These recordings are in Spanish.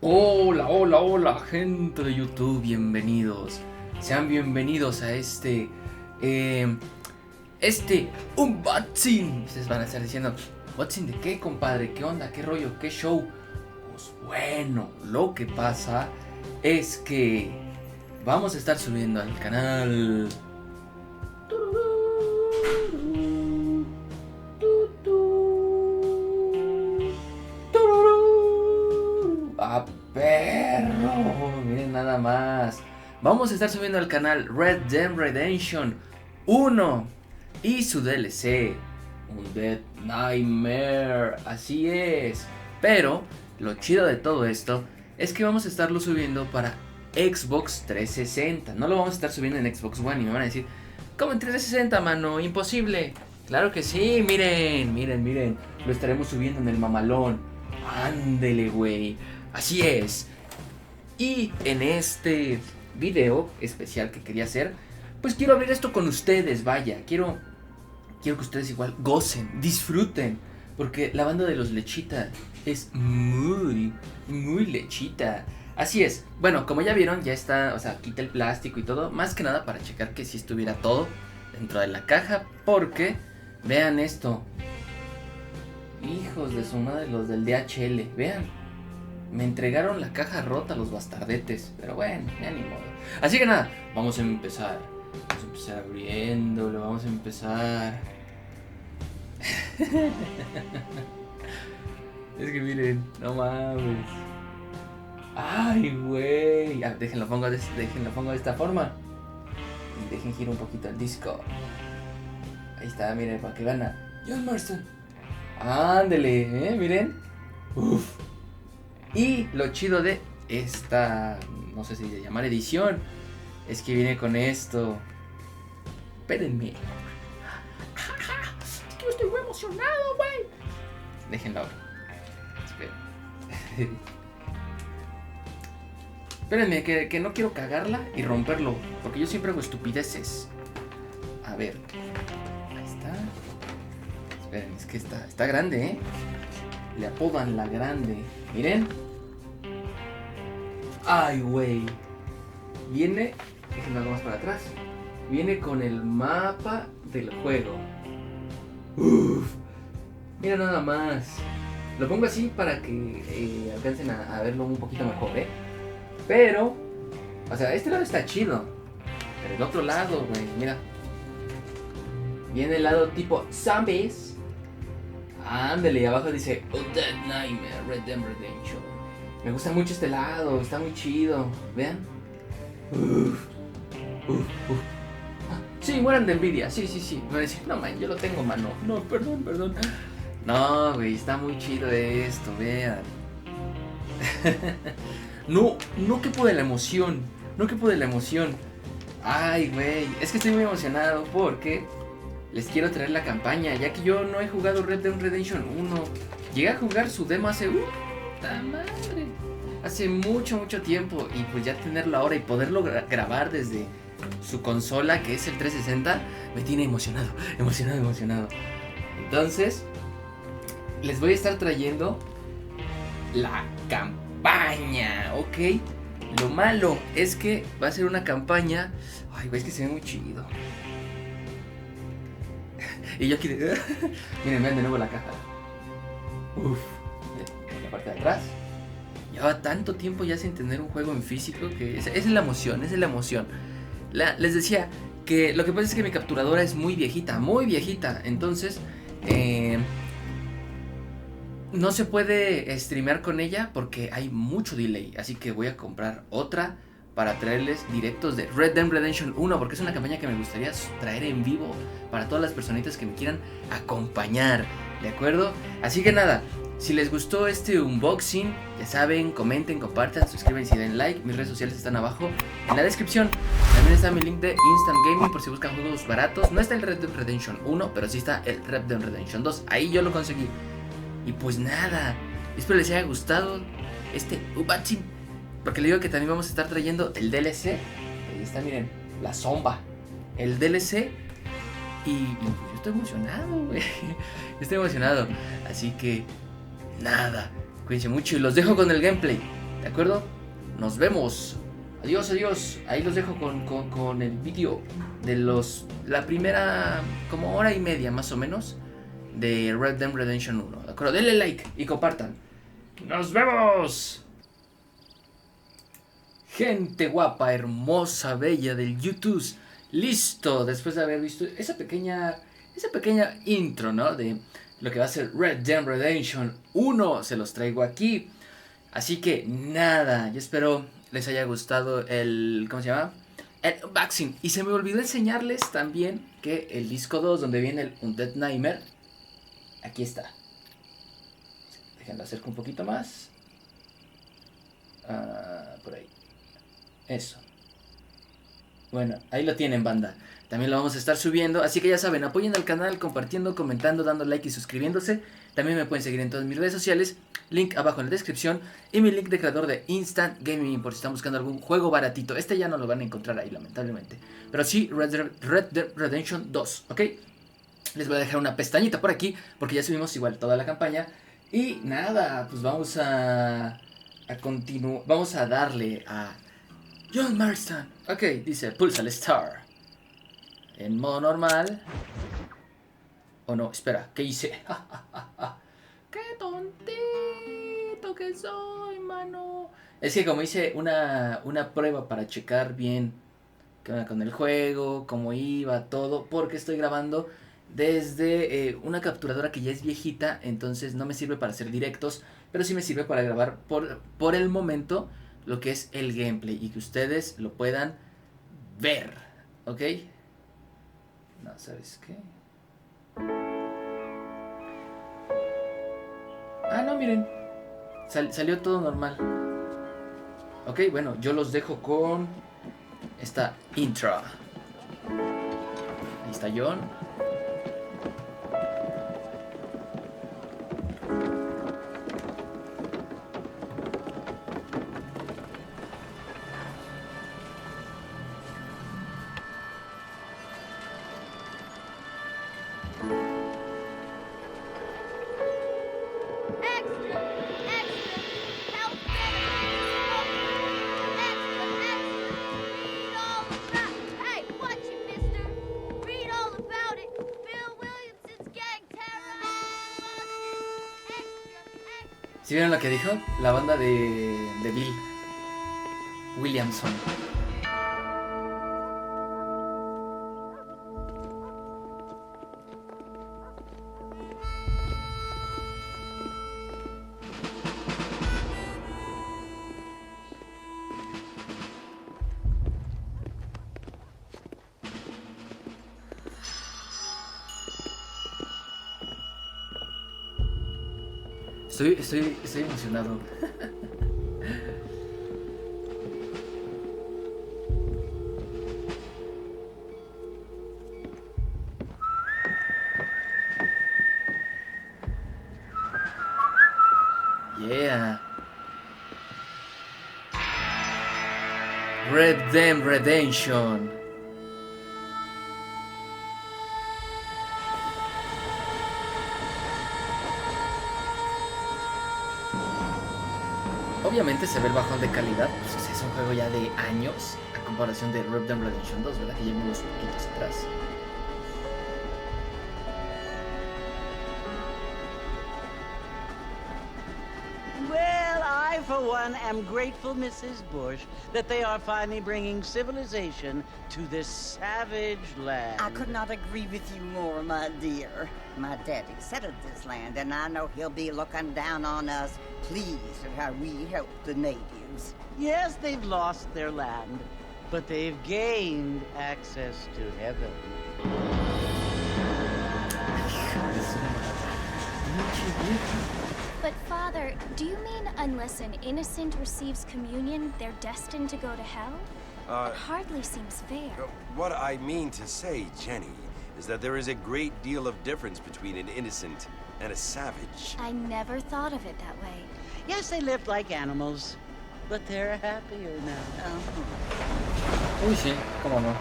Hola, hola, hola, gente de YouTube, bienvenidos. Sean bienvenidos a eh, unboxing. Ustedes van a estar diciendo, ¿unboxing de qué, compadre? ¿Qué onda? ¿Qué rollo? ¿Qué show? Pues bueno, lo que pasa es que vamos a estar subiendo al canal ¡a perro! Miren nada más. Vamos a estar subiendo al canal Red Dead Redemption 1 y su DLC, un Dead Nightmare. Así es. Pero lo chido de todo esto es que vamos a estarlo subiendo para Xbox 360. No lo vamos a estar subiendo en Xbox One y me van a decir, ¿cómo en 360, mano? Imposible. Claro que sí, miren. Lo estaremos subiendo en el mamalón. Ándele, güey. Así es. Y en este video especial que quería hacer, pues quiero abrir esto con ustedes, vaya. Quiero que ustedes igual gocen, disfruten. Porque la banda de los Lechita es muy lechita. Así es. Bueno, como ya vieron, ya está, o sea, quita el plástico y todo. Más que nada para checar que si estuviera todo dentro de la caja. Porque, vean esto. Hijos de su madre, los del DHL, vean. Me entregaron la caja rota los bastardetes. Pero bueno, ya ni modo. Así que nada, vamos a empezar. Vamos a empezar abriéndolo. Vamos a empezar. Es que miren, no mames. Ay, güey. Déjenlo pongo de esta forma. Y dejen girar un poquito el disco. Ahí está, miren, para que gana John Marston. Ándele, miren. Uf. Y lo chido de esta, no sé si de llamar edición, es que viene con esto. Espérenme. Es que yo estoy muy emocionado, güey. Déjenlo. Espérenme, que no quiero cagarla y romperlo, porque yo siempre hago estupideces. A ver. Ahí está. Esperen, es que está grande, Le apodan la grande. Miren. Ay, güey. Viene, déjenme algo más para atrás. Viene con el mapa del juego. Uf. Mira nada más. Lo pongo así para que alcancen a verlo un poquito mejor, Pero, o sea, este lado está chido. Pero el otro lado, güey, mira. Viene el lado tipo zombies. Ándale, y abajo dice Dead Nightmare, Red Dead Redemption. Me gusta mucho este lado, está muy chido. Vean. Sí, mueran de envidia, sí. Me van a decir, no man, yo lo tengo, mano. No, perdón. No, güey, está muy chido esto, vean. No quepo de la emoción. Ay, güey, es que estoy muy emocionado porque les quiero traer la campaña, ya que yo no he jugado Red Dead Redemption 1. Llegué a jugar su demo hace madre, hace mucho tiempo. Y pues ya tenerlo ahora y poderlo grabar desde su consola, que es el 360, me tiene emocionado. Entonces, les voy a estar trayendo la campaña, ¿ok? Lo malo es que va a ser una campaña. Ay, güey, es que se ve muy chido. Y yo aquí de... Miren, vean de nuevo la caja. Uf. La parte de atrás. Llevaba tanto tiempo ya sin tener un juego en físico que... Esa es la emoción, les decía que lo que pasa es que mi capturadora es muy viejita. Entonces... no se puede streamear con ella porque hay mucho delay. Así que voy a comprar otra para traerles directos de Red Dead Redemption 1, porque es una campaña que me gustaría traer en vivo para todas las personitas que me quieran acompañar, ¿de acuerdo? Así que nada, si les gustó este unboxing, ya saben, comenten, compartan, suscríbanse y den like. Mis redes sociales están abajo en la descripción. También está mi link de Instant Gaming por si buscan juegos baratos. No está el Red Dead Redemption 1, pero sí está el Red Dead Redemption 2, ahí yo lo conseguí. Y pues nada, espero les haya gustado este unboxing, porque le digo que también vamos a estar trayendo el DLC. Ahí está, miren, la zomba, el DLC. Y pues yo estoy emocionado, güey. Estoy emocionado. Así que nada, cuídense mucho y los dejo con el gameplay. ¿De acuerdo? Nos vemos. Adiós, adiós. Ahí los dejo con el vídeo de la primera como hora y media más o menos de Red Dead Redemption 1. ¿De acuerdo? Denle like y compartan. ¡Nos vemos! Gente guapa, hermosa, bella del YouTube. Listo, después de haber visto esa pequeña intro, ¿no? De lo que va a ser Red Dead Redemption 1. Se los traigo aquí. Así que nada, yo espero les haya gustado el... ¿Cómo se llama? El unboxing. Y se me olvidó enseñarles también que el disco 2, donde viene el Undead Nightmare, aquí está. Déjenlo acerco un poquito más. Por ahí. Eso. Bueno, ahí lo tienen, banda. También lo vamos a estar subiendo. Así que ya saben, apoyen al canal compartiendo, comentando, dando like y suscribiéndose. También me pueden seguir en todas mis redes sociales. Link abajo en la descripción. Y mi link de creador de Instant Gaming, por si están buscando algún juego baratito. Este ya no lo van a encontrar ahí, lamentablemente. Pero sí, Red Dead Redemption 2, ¿ok? Les voy a dejar una pestañita por aquí, porque ya subimos igual toda la campaña. Y nada, pues vamos a continuar. Vamos a darle a John Marston. Ok, dice pulsa el Star. En modo normal. Oh no, espera, ¿qué hice? ¡Qué tontito que soy, mano! Es que como hice una prueba para checar bien qué onda con el juego, cómo iba, todo, porque estoy grabando desde una capturadora que ya es viejita, entonces no me sirve para hacer directos, pero sí me sirve para grabar por el momento lo que es el gameplay y que ustedes lo puedan ver, ¿ok? No, ¿sabes qué? Ah, no, miren, salió todo normal. Ok, bueno, yo los dejo con esta intro. Ahí está John. ¿Sí vieron lo que dijo? La banda de Bill Williamson. Estoy emocionado. Yeah. Red Dead Redemption. Obviamente se ve el bajón de calidad, pues es un juego ya de años a comparación de Red Dead Redemption 2, ¿verdad? Que lleva unos poquitos atrás. Well, I, for one, am grateful, Mrs. Bush, that they are finally bringing civilization to this savage land. I could not agree with you more, my dear. My daddy settled this land, and I know he'll be looking down on us, pleased at how we help the natives. Yes, they've lost their land, but they've gained access to heaven. But Father, do you mean unless an innocent receives communion, they're destined to go to hell? That hardly seems fair. What I mean to say, Jenny, is that there is a great deal of difference between an innocent and a savage. I never thought of it that way. Yes, they lived like animals, but they're happier now. Uy, sí, cómo no.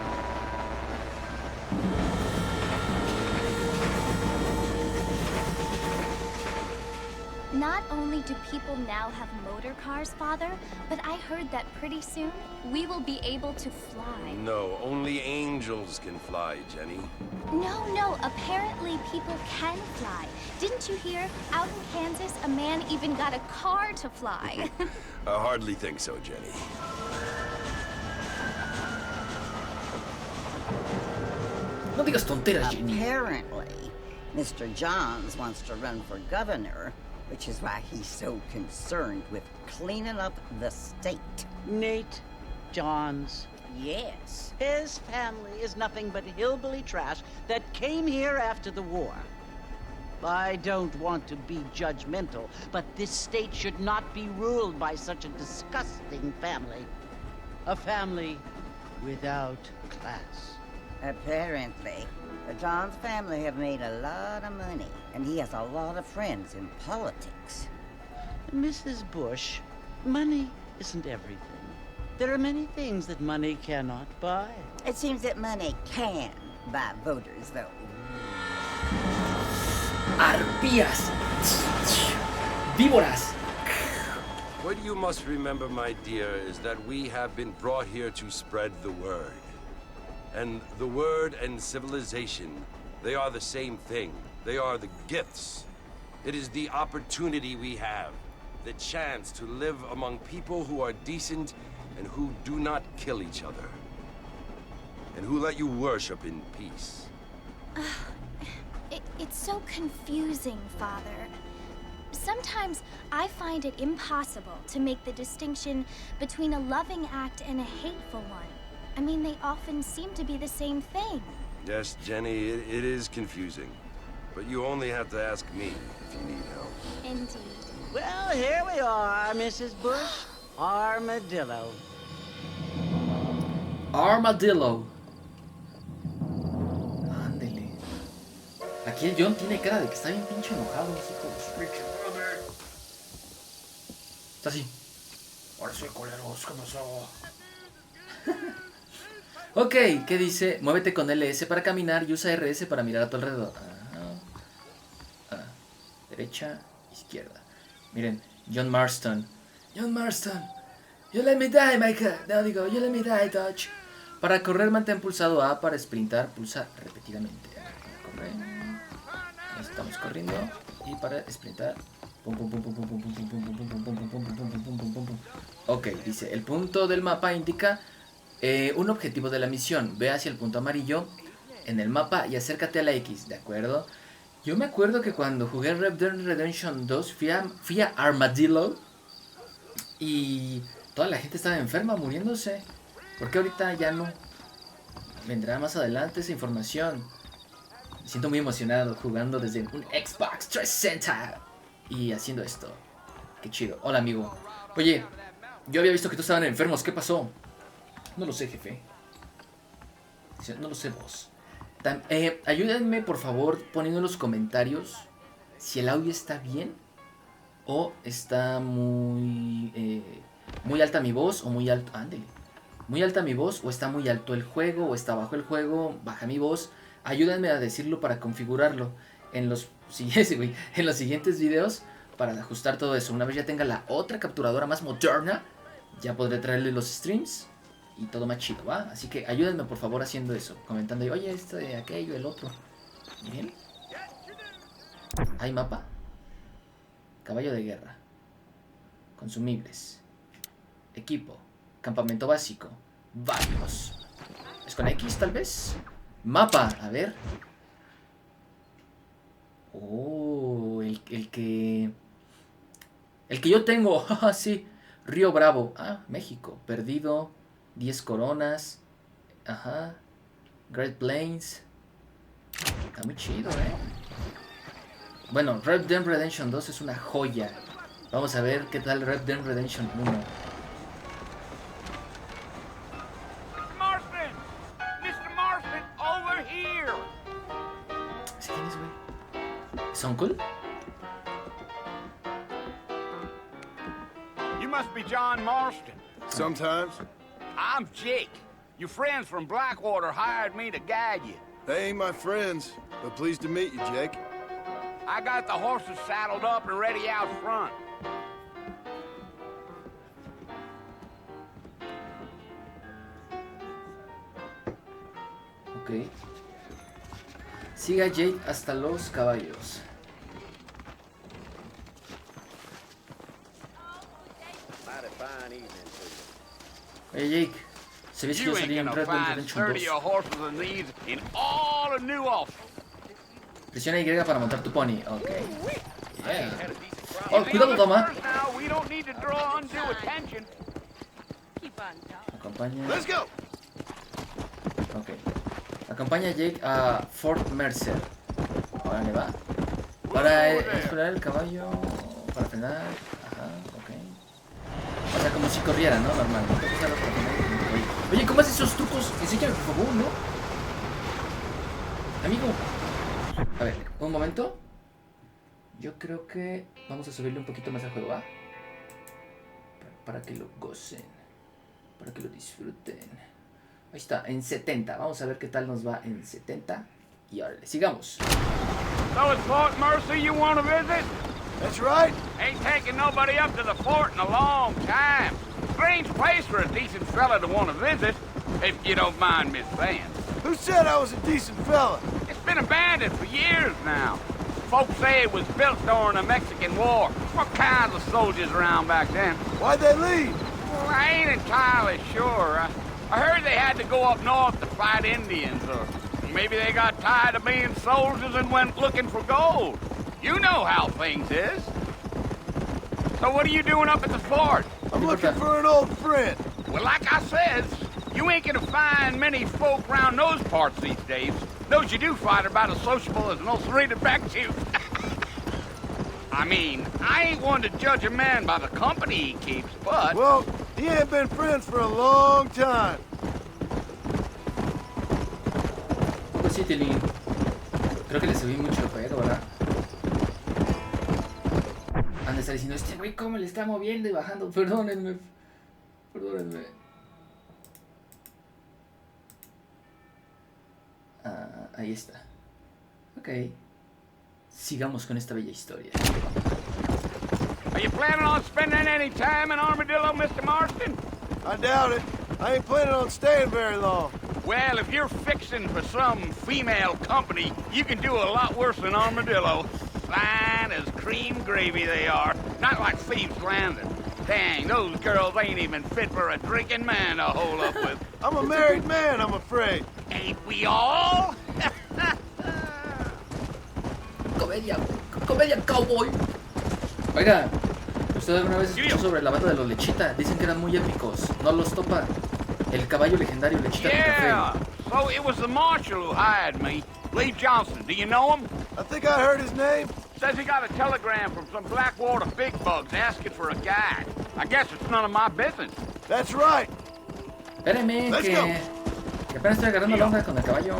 Not only do people now have motor cars, Father, but I heard that pretty soon we will be able to fly. No, only angels can fly, Jenny. No, apparently people can fly. Didn't you hear? Out in Kansas, a man even got a car to fly. I hardly think so, Jenny. No digas tonteras, Jenny. Apparently, Mr. Johns wants to run for governor, which is why he's so concerned with cleaning up the state. Nate Johns. Yes. His family is nothing but hillbilly trash that came here after the war. I don't want to be judgmental, but this state should not be ruled by such a disgusting family. A family without class. Apparently, the Johns family have made a lot of money, and he has a lot of friends in politics. Mrs. Bush, money isn't everything. There are many things that money cannot buy. It seems that money can buy voters, though. Arpías. Víboras. What you must remember, my dear, is that we have been brought here to spread the word. And the word and civilization, they are the same thing. They are the gifts. It is the opportunity we have, the chance to live among people who are decent and who do not kill each other, and who let you worship in peace. It's so confusing, Father. Sometimes I find it impossible to make the distinction between a loving act and a hateful one. I mean, they often seem to be the same thing. Yes, Jenny, it is confusing. But you only have to ask me if you need help. Indeed. Well, here we are, Mrs. Bush. Armadillo. Armadillo. Ándele. Aquí el John tiene cara de que está bien pinche enojado, hijo de su pinche madre. Está así. Ahora soy coleros, ¿qué pasó? Ok, ¿qué dice? Muévete con LS para caminar y usa RS para mirar a tu alrededor. Derecha, izquierda. Miren, John Marston. John Marston. You let me die, Micah. No, digo, you let me die, Dodge. Para correr, mantén pulsado A. Para sprintar, pulsa repetidamente. Corre. Estamos corriendo. Y para sprintar. Ok, dice, el punto del mapa indica un objetivo de la misión. Ve hacia el punto amarillo en el mapa y acércate a la X, ¿de acuerdo? Yo me acuerdo que cuando jugué Red Dead Redemption 2 fui a Armadillo y toda la gente estaba enferma, muriéndose. ¿Por qué ahorita ya no? Vendrá más adelante esa información. Me siento muy emocionado jugando desde un Xbox 360 y haciendo esto. Qué chido. Hola, amigo. Oye, yo había visto que tú estaban enfermos. ¿Qué pasó? No lo sé, jefe. No lo sé, vos. Ayúdenme, por favor, poniendo en los comentarios si el audio está bien o está muy alta mi voz o muy alto. Ándale. Muy alta mi voz o está muy alto el juego o está bajo el juego, baja mi voz. Ayúdenme a decirlo para configurarlo en los siguientes videos para ajustar todo eso. Una vez ya tenga la otra capturadora más moderna, ya podré traerle los streams y todo más chido, ¿va? Así que ayúdenme por favor haciendo eso, comentando, oye, esto, aquello, el otro. Bien. ¿Hay mapa? Caballo de guerra. Consumibles. Equipo. Campamento básico. Varios. ¿Es con X tal vez? Mapa, a ver. Oh, el que yo tengo. Sí. Río Bravo. México. Perdido. 10 coronas. Ajá. Great Plains. Está muy chido, Bueno, Red Dead Redemption 2 es una joya. Vamos a ver qué tal Red Dead Redemption 1. Mr. Marston, over here. ¿Quién es, güey? ¿Es Uncle? You must be John Marston. Sometimes. I'm Jake. Your friends from Blackwater hired me to guide you. They ain't my friends, but pleased to meet you, Jake. I got the horses saddled up and ready out front. Ok. Siga a Jake hasta los caballos. Oye, Jake, se ve que yo You salí ain't en gonna Red Dead find Redemption 2. sturdier horses than these in all of New Ulster. Presiona Y para montar tu pony. Ok. Yeah. You Oh, see, cuidado, look dama. first now, we don't need to draw undue attention. Acompaña. Let's go. Ok. Acompaña a Jake a Fort Mercer. Ahora le va. Para explorar el caballo. Para frenar. Ajá, ok. O sea, como si corriera, ¿no? Normal. ¿No? Oye, ¿cómo haces esos trucos? Enséñame, por favor, ¿no? Amigo. A ver, un momento. Yo creo que vamos a subirle un poquito más al juego, ¿va? Para que lo gocen. Para que lo disfruten. Ahí está, en 70. Vamos a ver qué tal nos va en 70. Y ahora le sigamos. So it's Fort Mercer you want to visit? That's right. Ain't taking nobody up to the fort in a long time. Strange place for a decent fella to want to visit, if you don't mind me saying. Who said I was a decent fella? It's been abandoned for years now. Folks say it was built during the Mexican War. What kinds of soldiers around back then? Why'd they leave? Well, I ain't entirely sure. I heard they had to go up north to fight Indians, or maybe they got tired of being soldiers and went looking for gold. You know how things is. So what are you doing up at the fort? I'm looking for an old friend. Well, like I says, you ain't gonna find many folk round those parts these days. Those you do find are about as sociable as an ulcerated back tooth. I mean, I ain't one to judge a man by the company he keeps, but... Well, he ain't been friends for a long time. Pues sí, Tilín. Creo que le subí mucho el juego, ¿verdad? Han de estar diciendo, este güey cómo le está moviendo y bajando. Perdónenme. Perdónenme. Ah, ahí está. Ok. Sigamos con esta bella historia. Are you planning on spending any time in Armadillo, Mr. Marston? I doubt it. I ain't planning on staying very long. Well, if you're fixing for some female company, you can do a lot worse than Armadillo. Fine as cream gravy they are. Not like Thieves Landing. Dang, those girls ain't even fit for a drinking man to hold up with. I'm a married man, I'm afraid. Ain't we all? Comedia cowboy. Oiga, ¿usted alguna vez escuchó sobre la banda de los Lechita? Dicen que eran muy épicos. ¿No los topa? El caballo legendario Lechita con Yeah, café. so it was the marshal who hired me. Lee Johnson, do you know him? I think I heard his name. Says he got a telegram from some Blackwater big bugs asking for a guide. I guess it's none of my business. That's right. Espéreme, Let's que go. apenas estoy agarrando la onda con el caballo.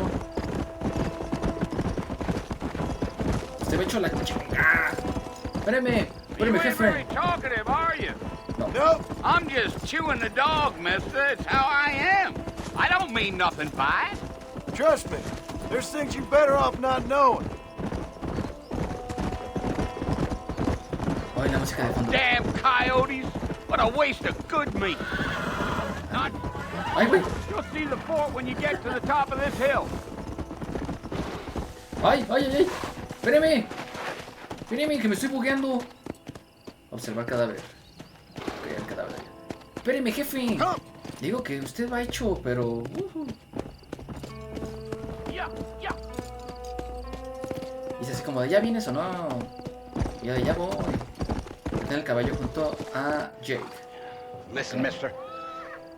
Se me echó la chica. Espéreme, You espéreme, ain't very jefe. talkative, are you? Nope. I'm just chewing the dog, mister. It's how I am. I don't mean nothing by it. Trust me. There's things you better off not knowing. Oye, la música de fondo. Damn coyotes. What a waste of good meat. Not, Ay, güey. you'll see the fort when you get to the top of this hill. Ay, ay, ay, ay. Espéreme. Espéreme, que me estoy bugueando. Observar cadáver. Ok, el cadáver. Espéreme, jefe. Digo que usted va hecho, pero... Yeah, yeah. Dice así como de, ¿ya vienes o no? Y yo de, ya voy. Está el caballo junto a Jake. Listen, mister.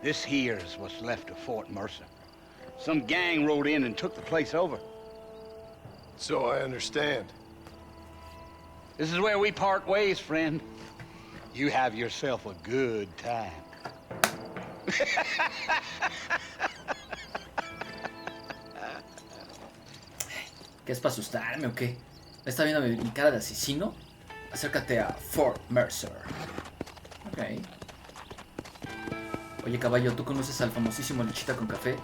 This here's what's left of Fort Mercer. Some gang rode in and took the place over. So I understand. This is where we part ways, friend. You have yourself a good time. ¿Qué es para asustarme o qué? ¿Está viendo mi cara de asesino? Acércate a Fort Mercer. Ok. Oye, caballo, ¿tú conoces al famosísimo Lechita con café?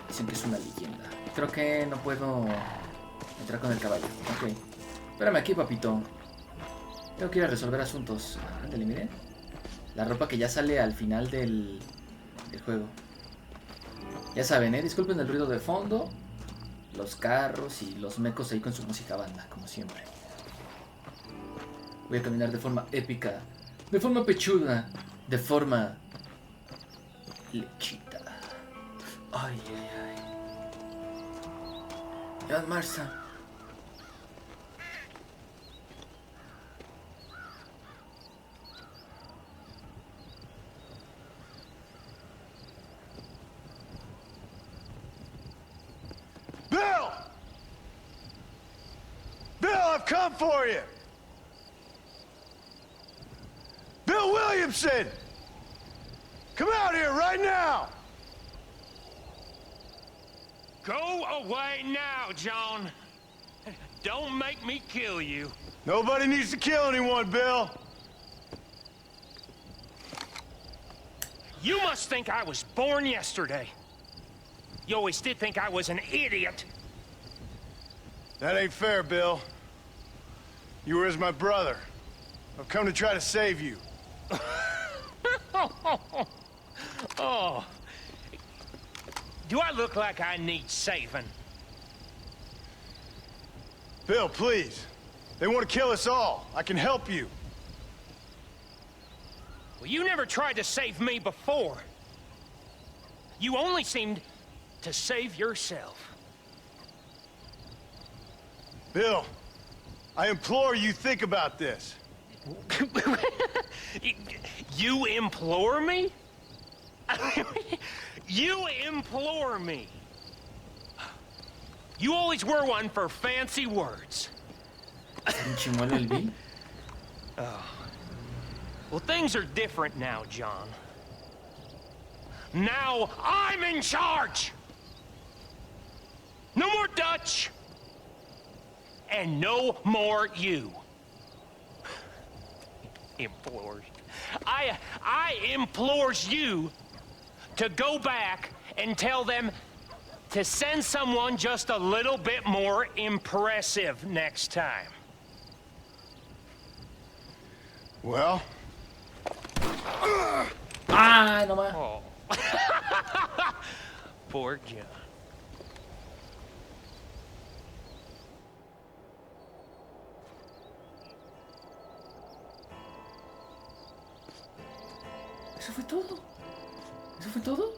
Dicen que es una leyenda. Creo que no puedo entrar con el caballo. Ok. Espérame aquí, papito. Tengo que ir a resolver asuntos. Ándale, miren. La ropa que ya sale al final del juego. Ya saben, disculpen el ruido de fondo. Los carros y los mecos ahí con su música banda, como siempre. Voy a caminar de forma épica. De forma pechuda. De forma... lechita. Ay, ay, ay. John Marston. Bill! Bill, I've come for you! Bill Williamson! Come out here right now! Go away now, John. Don't make me kill you. Nobody needs to kill anyone, Bill. You must think I was born yesterday. You always did think I was an idiot. That ain't fair, Bill. You were as my brother. I've come to try to save you. Oh. Do I look like I need saving? Bill, please. They want to kill us all. I can help you. Well, you never tried to save me before. You only seemed to save yourself. Bill, I implore you think about this. You implore me? You implore me. You always were one for fancy words. Well, things are different now, John. Now I'm in charge. No more Dutch. And no more you. Implores. I implores you to go back and tell them to send someone just a little bit more impressive next time. Well? Ah, no más. Oh. Poor John. ¿Eso fue todo? ¿Eso fue todo?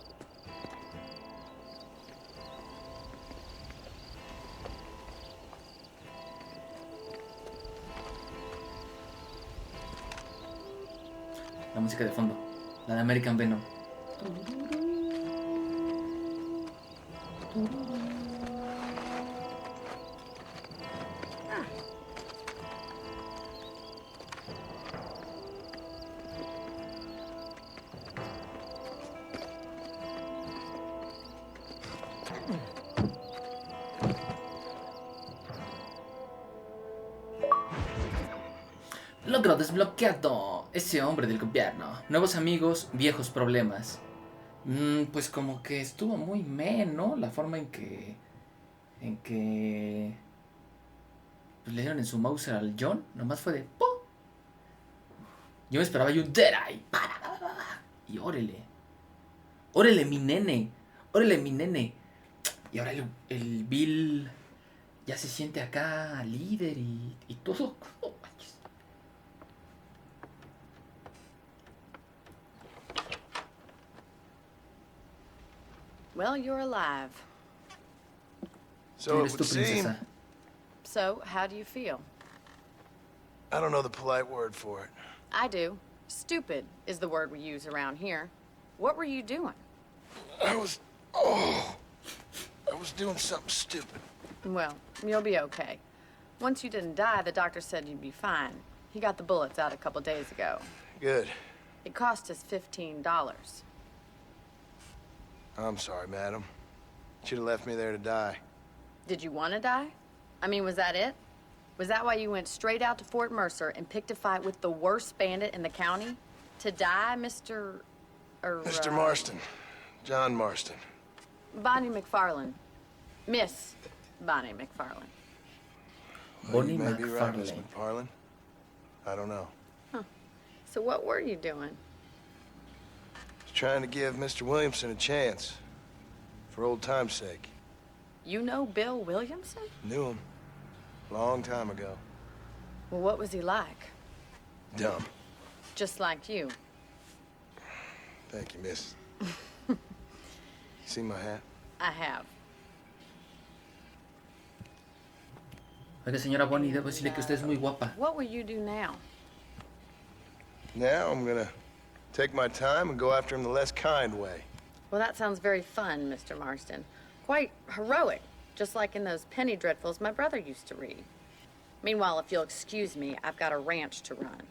La música de fondo, la de American Venom. Logro desbloqueado. Ese hombre del gobierno. Nuevos amigos, viejos problemas. Pues como que estuvo muy ¿no? La forma en que pues le dieron en su Mauser al John. Nomás fue de ¡pum! Yo me esperaba y un Dead Eye. Y órale. Órale mi nene. Órale mi nene. Y ahora el Bill ya se siente acá líder y todo. Oh, manches. Well, you're alive. So it Eres tu would seem... princesa. So, how do you feel? I don't know the polite word for it. I do. Stupid is the word we use around here. What were you doing? I was doing something stupid. Well, you'll be okay. Once you didn't die, the doctor said you'd be fine. He got the bullets out a couple days ago. Good. It cost us $15. I'm sorry, madam. Should have left me there to die. Did you want to die? I mean, was that it? Was that why you went straight out to Fort Mercer and picked a fight with the worst bandit in the county? To die, Mr. Mr. Marston. John Marston. Bonnie McFarlane. Miss Bonnie McFarlane. Bonnie You may be right, Miss McFarlane. McFarlane. I don't know. So what were you doing? Just trying to give Mr. Williamson a chance. For old time's sake. You know Bill Williamson? Knew him. Long time ago. Well, what was he like? Dumb. Just like you. Thank you, miss. You see my hat? I have. Oiga, señora Bonnie, debo decirle que usted es muy guapa. What will you do now? Now I'm gonna take my time and go after him the less kind way. Well, that sounds very fun, Mr. Marston. Quite heroic, just like in those penny dreadfuls my brother used to read. Meanwhile, if you'll excuse me, I've got a ranch to run.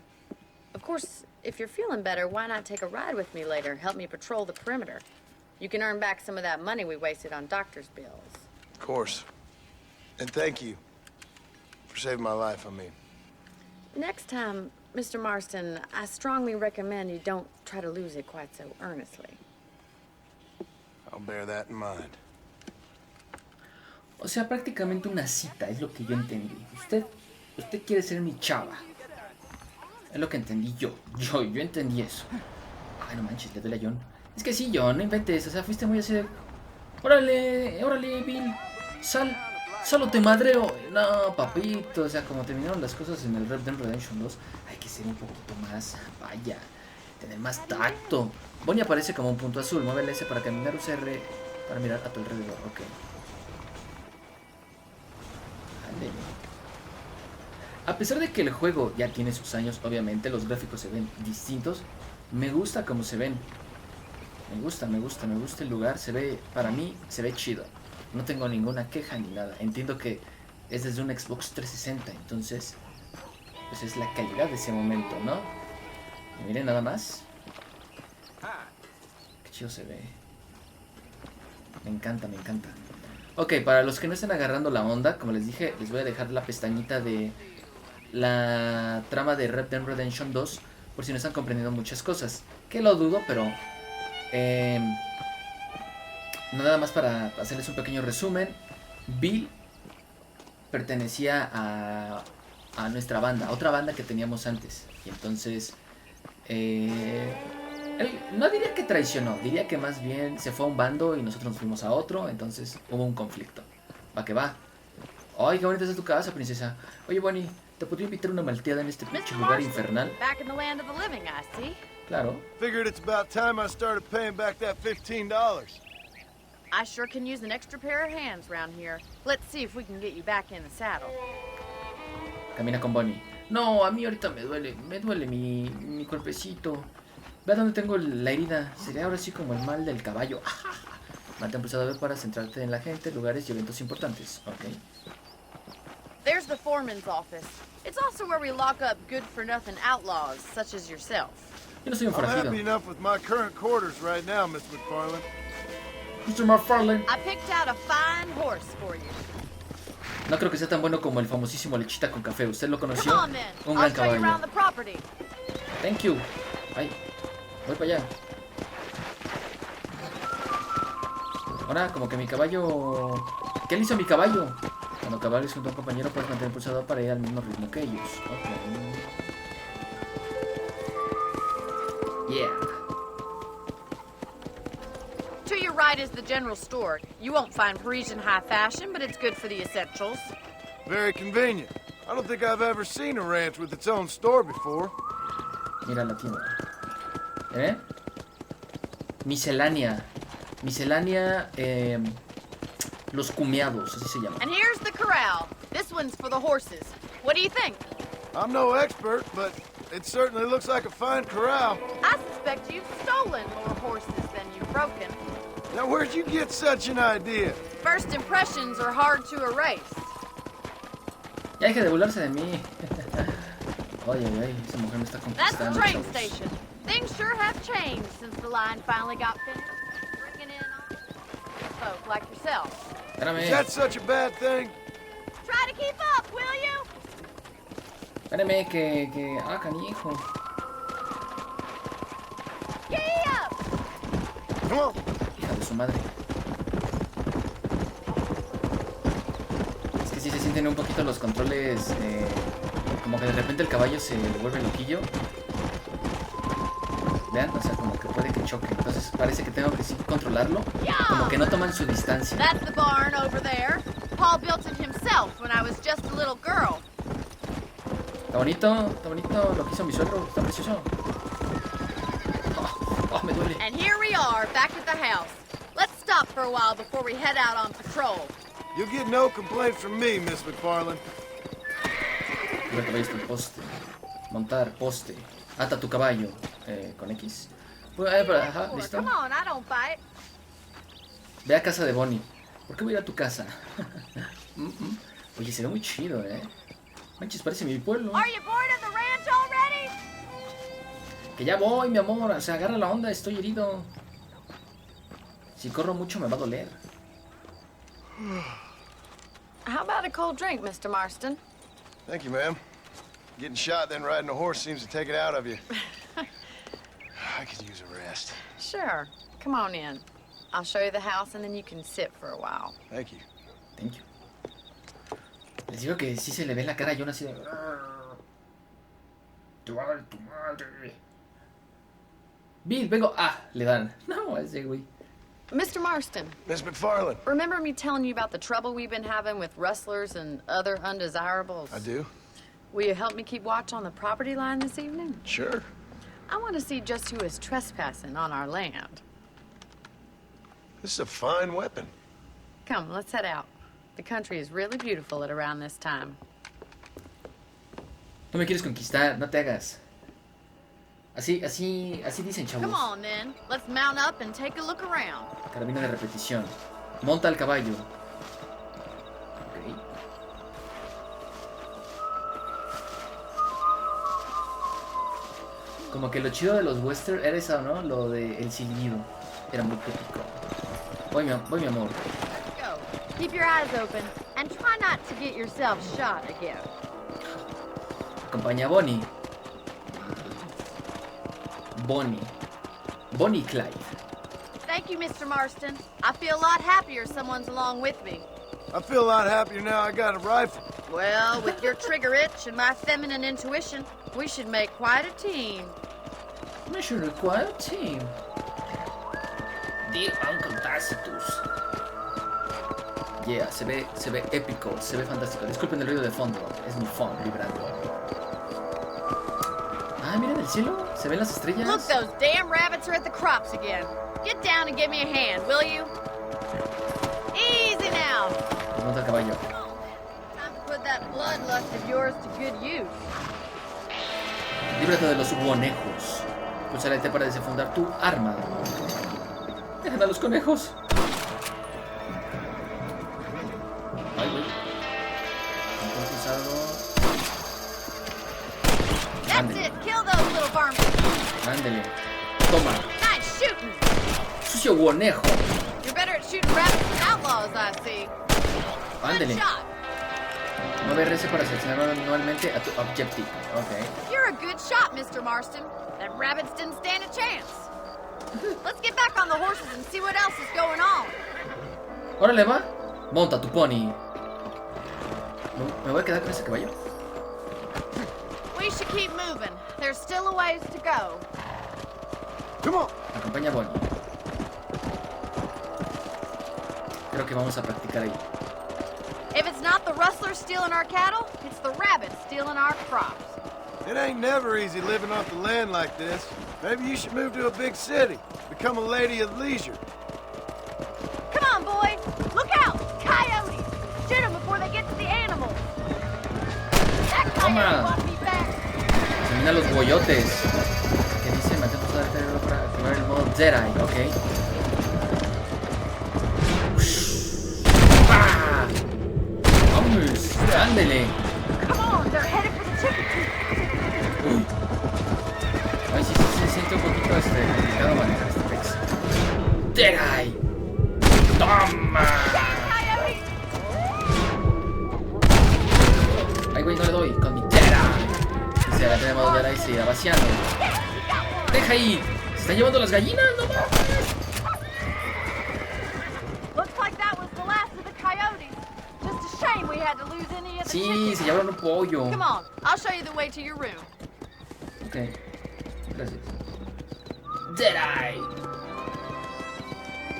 Of course, if you're feeling better, why not take a ride with me later? Help me patrol the perimeter. You can earn back some of that money we wasted on doctor's bills. Of course. And thank you for saving my life, I mean. Next time, Mr. Marston, I strongly recommend you don't try to lose it quite so earnestly. I'll bear that in mind. O sea, prácticamente una cita, es lo que yo entendí. Usted quiere ser mi chava. Es lo que entendí yo entendí eso. Ay, no manches, le duele a John. Es que sí, John, no inventes, o sea, fuiste muy así de... Órale, Bill, solo te madreo. No, papito, o sea, como terminaron las cosas en el Red Dead Redemption 2, hay que ser un poquito más, vaya, tener más tacto. Bonnie aparece como un punto azul, mueve el S para caminar, usa R para mirar a tu alrededor, ok. Vale. A pesar de que el juego ya tiene sus años, obviamente los gráficos se ven distintos. Me gusta cómo se ven. Me gusta el lugar, se ve, para mí, se ve chido. No tengo ninguna queja ni nada. Entiendo que es desde un Xbox 360, entonces, pues es la calidad de ese momento, ¿no? Y miren nada más. Qué chido se ve. Me encanta. Ok, para los que no estén agarrando la onda, como les dije, les voy a dejar la pestañita de la trama de Red Dead Redemption 2, por si no están comprendiendo muchas cosas. Que lo dudo, pero... nada más para hacerles un pequeño resumen. Bill pertenecía a nuestra banda, a otra banda que teníamos antes. Y entonces él no diría que traicionó, diría que más bien se fue a un bando y nosotros nos fuimos a otro. Entonces hubo un conflicto. Va que va. Ay, qué bonita es tu casa, princesa. Oye, Bonnie, ¿te podría invitar una malteada en este pinche lugar infernal? Back in the land of the living, I see. Claro. Figured it's about time I started paying back that $15. I sure can use an extra pair of hands around here. Let's see if we can get you back in the saddle. Camina con Bonnie. No, a mí ahorita me duele mi cuerpecito. Ve a dónde tengo la herida. Sería ahora sí como el mal del caballo. Mantén pulsado B para centrarte en la gente, lugares y eventos importantes. Ok. There's the foreman's office. It's also where we lock up good-for-nothing outlaws, such as yourself. Yo no soy un I'm forajido. happy enough with my current quarters right now, Miss McFarlane. Mr. McFarlane. I picked out a fine horse for you. No creo que sea tan bueno como el famosísimo Lechita con café. ¿Usted lo conoció? Come on, then. Un I'll gran show you around caballo. the property. Thank you. Ay, voy para allá. Ahora, como que mi caballo... ¿Qué le hizo a mi caballo? Cuando cabalgas junto a un compañero puedes mantener pulsado para ir al mismo ritmo que ellos. Ok. Yeah. To your right is the general store. You won't find Parisian high fashion, but it's good for the essentials. Very convenient. I don't think I've ever seen a ranch with its own store before. Mira la tienda. Miscelánea. Los cumeados, así se llama. And here's the corral. This one's for the horses. What do you think? I'm no expert, but it certainly looks like a fine corral. I suspect you've stolen more horses than you've broken. Now, where'd you get such an idea? First impressions are hard to erase. Ya deje de burlarse de mí. Oye, esa mujer me está That's the conquistando. train chavos. station. Things sure have changed since the line finally got finished. Bringing in all folk like yourself. Is Espérame, that such a bad thing? Try to keep up, will you? espérame, que... Ah, canijo. Giddy up! Come on. Hija de su madre. Es que sí se siente tiene un poquito los controles, como que de repente el caballo se le vuelve loquillo. Vean, o sea, como que puede que choque. Entonces parece que tengo que sí controlarlo. Como que no toman su distancia. That's the barn over there. Paul built it himself when I was just a little girl. Está bonito lo que hizo mi suegro, está precioso. Oh, me duele. And here we are, back at the house. Let's stop for a while before we head out on patrol. You'll get no complaints from me, Miss McFarland. Mira que vayas tu poste. Montar, poste. Ata tu caballo. Con X. Ajá, listo. Come on, I don't bite. Ve a casa de Bonnie. ¿Por qué voy a ir a tu casa? Oye, se ve muy chido, Manches, parece mi pueblo. Are you bored of the ranch already? Que ya voy, mi amor. O sea, agarra la onda, estoy herido. Si corro mucho me va a doler. How about a cold drink, Mr. Marston? Thank you, ma'am. Getting shot, then riding a horse seems to take it out of you. I could use a rest. Sure. Come on in. I'll show you the house and then you can sit for a while. Thank you. Thank you. Les digo que sí se le ve la cara a John así de... Tu madre. Bill, vengo. Le dan. No, ese güey. Mr. Marston. Miss McFarland. Remember me telling you about the trouble we've been having with rustlers and other undesirables? I do. Will you help me keep watch on the property line this evening? Sure. I want to see just who is trespassing on our land. This is a fine weapon. Come, let's head out. The country is really beautiful at around this time. Tú me quieres conquistar, no te hagas. Así dicen, chavos. Come on, then. Let's mount up and take a look around. Carabina de repetición. Monta el caballo. Okay. Como que lo chido de los western era eso, ¿no? Lo de el silbido. Era muy épico. Voy, mi amor. Let's go. Keep your eyes open and try not to get yourself shot again. Acompaña a Bonnie. Bonnie Clyde. Thank you, Mr. Marston. I feel a lot happier someone's along with me. I feel a lot happier now I got a rifle. Well, with your trigger itch and my feminine intuition, we should make quite a team. We should make quite a team. Dear Uncle Tacitus. Yeah, se ve épico, se ve fantástico. Disculpen el ruido de fondo, es mi phone vibrando. Miren el cielo, se ven las estrellas. Look, those damn rabbits are at the crops again. Get down and give me a hand, will you? Easy now. Monta el caballo. Time to put that bloodlust of yours to good use. Líbrate de los conejos. Pulsa la T para desenfundar tu arma. Dejen a los conejos. Ay, güey. That's it. Kill those little varmints. Ándele. Toma. Nice shooting. Sucio conejo. You're better at shooting rabbits than outlaws, I see. Ándele. Good shot. Mueve RS para seleccionar manualmente a tu objective. Okay. You're a good shot, Mr. Marston. Them rabbits didn't stand a chance. Let's get back on the horses and see what else is going on. Órale, va. Monta tu pony. ¿Me voy a quedar con ese caballo? We should keep moving. There's still a ways to go. Come on. Acompaña a Bonnie. Creo que vamos a practicar ahí. If it's not the rustlers stealing our cattle, it's the rabbits stealing our crops. It ain't never easy living off the land like this. Maybe you should move to a big city. Become a lady of leisure. Come on, boys. Look out! Coyotes! Shoot them before they get to the animals. That coyote wants me back. Elimina los boyotes. ¿Qué dice? Mantén tu cerebro para activar el modo Jedi. Ok. ¡Ah! ¡Vamos! ¡Ándele! Come on, they're headed for the chicken coop. Uy. Ay, sí, siento un poquito complicado manejar este pex. Jedi. ¡Toma! Ay, güey, no le doy. Con mi Jedi. Y se la tenemos Jedi y se irá vaciando. ¡Deja ahí! ¡Se están llevando las gallinas! ¡No mames! Looks like that was the last of the coyotes. Just a shame we had to lose any Sí, se llevaron un pollo. Come on, I'll show you the way to your room. Ok, gracias. Jedi.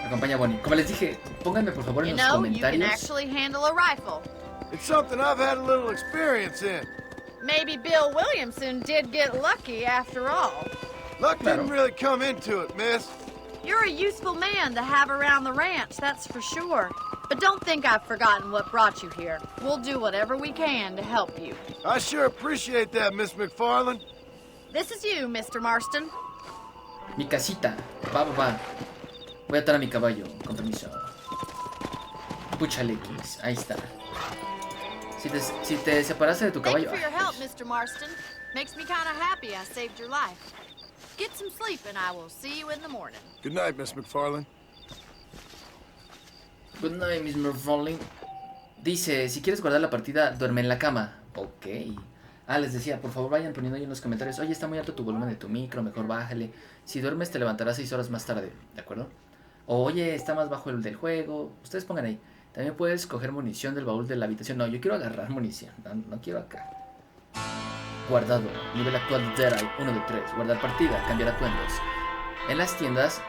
Acompaña a Bonnie. Como les dije, pónganme por favor en los You can comentarios. actually handle a rifle. It's something I've had a little experience in. Maybe Bill Williamson did get lucky after all. Luck didn't really come into it, miss. You're a useful man to have around the ranch, that's for sure. But don't think I've forgotten what brought you here. We'll do whatever we can to help you. I sure appreciate that, Miss McFarland. This is you, Mr. Marston. Mi casita. Va. Voy a atar a mi caballo, con permiso. Púchale X. Ahí está. Si te separaste de tu Thank you caballo. for your help, Mr. Marston. Makes me kind of happy I saved your life. Get some sleep and I will see you in the morning. Good night, Miss McFarland. Good night, Miss McFarlane. Dice, si quieres guardar la partida, duerme en la cama. Ok. Les decía, por favor vayan poniendo ahí en los comentarios. Oye, está muy alto tu volumen de tu micro, mejor bájale. Si duermes te levantarás 6 horas más tarde, ¿de acuerdo? O, oye, está más bajo el del juego. Ustedes pongan ahí. También puedes coger munición del baúl de la habitación. No, yo quiero agarrar munición. No quiero acá. Guardado. Nivel actual de Jedi 1 de 3. Guardar partida. Cambiar atuendos. En las tiendas,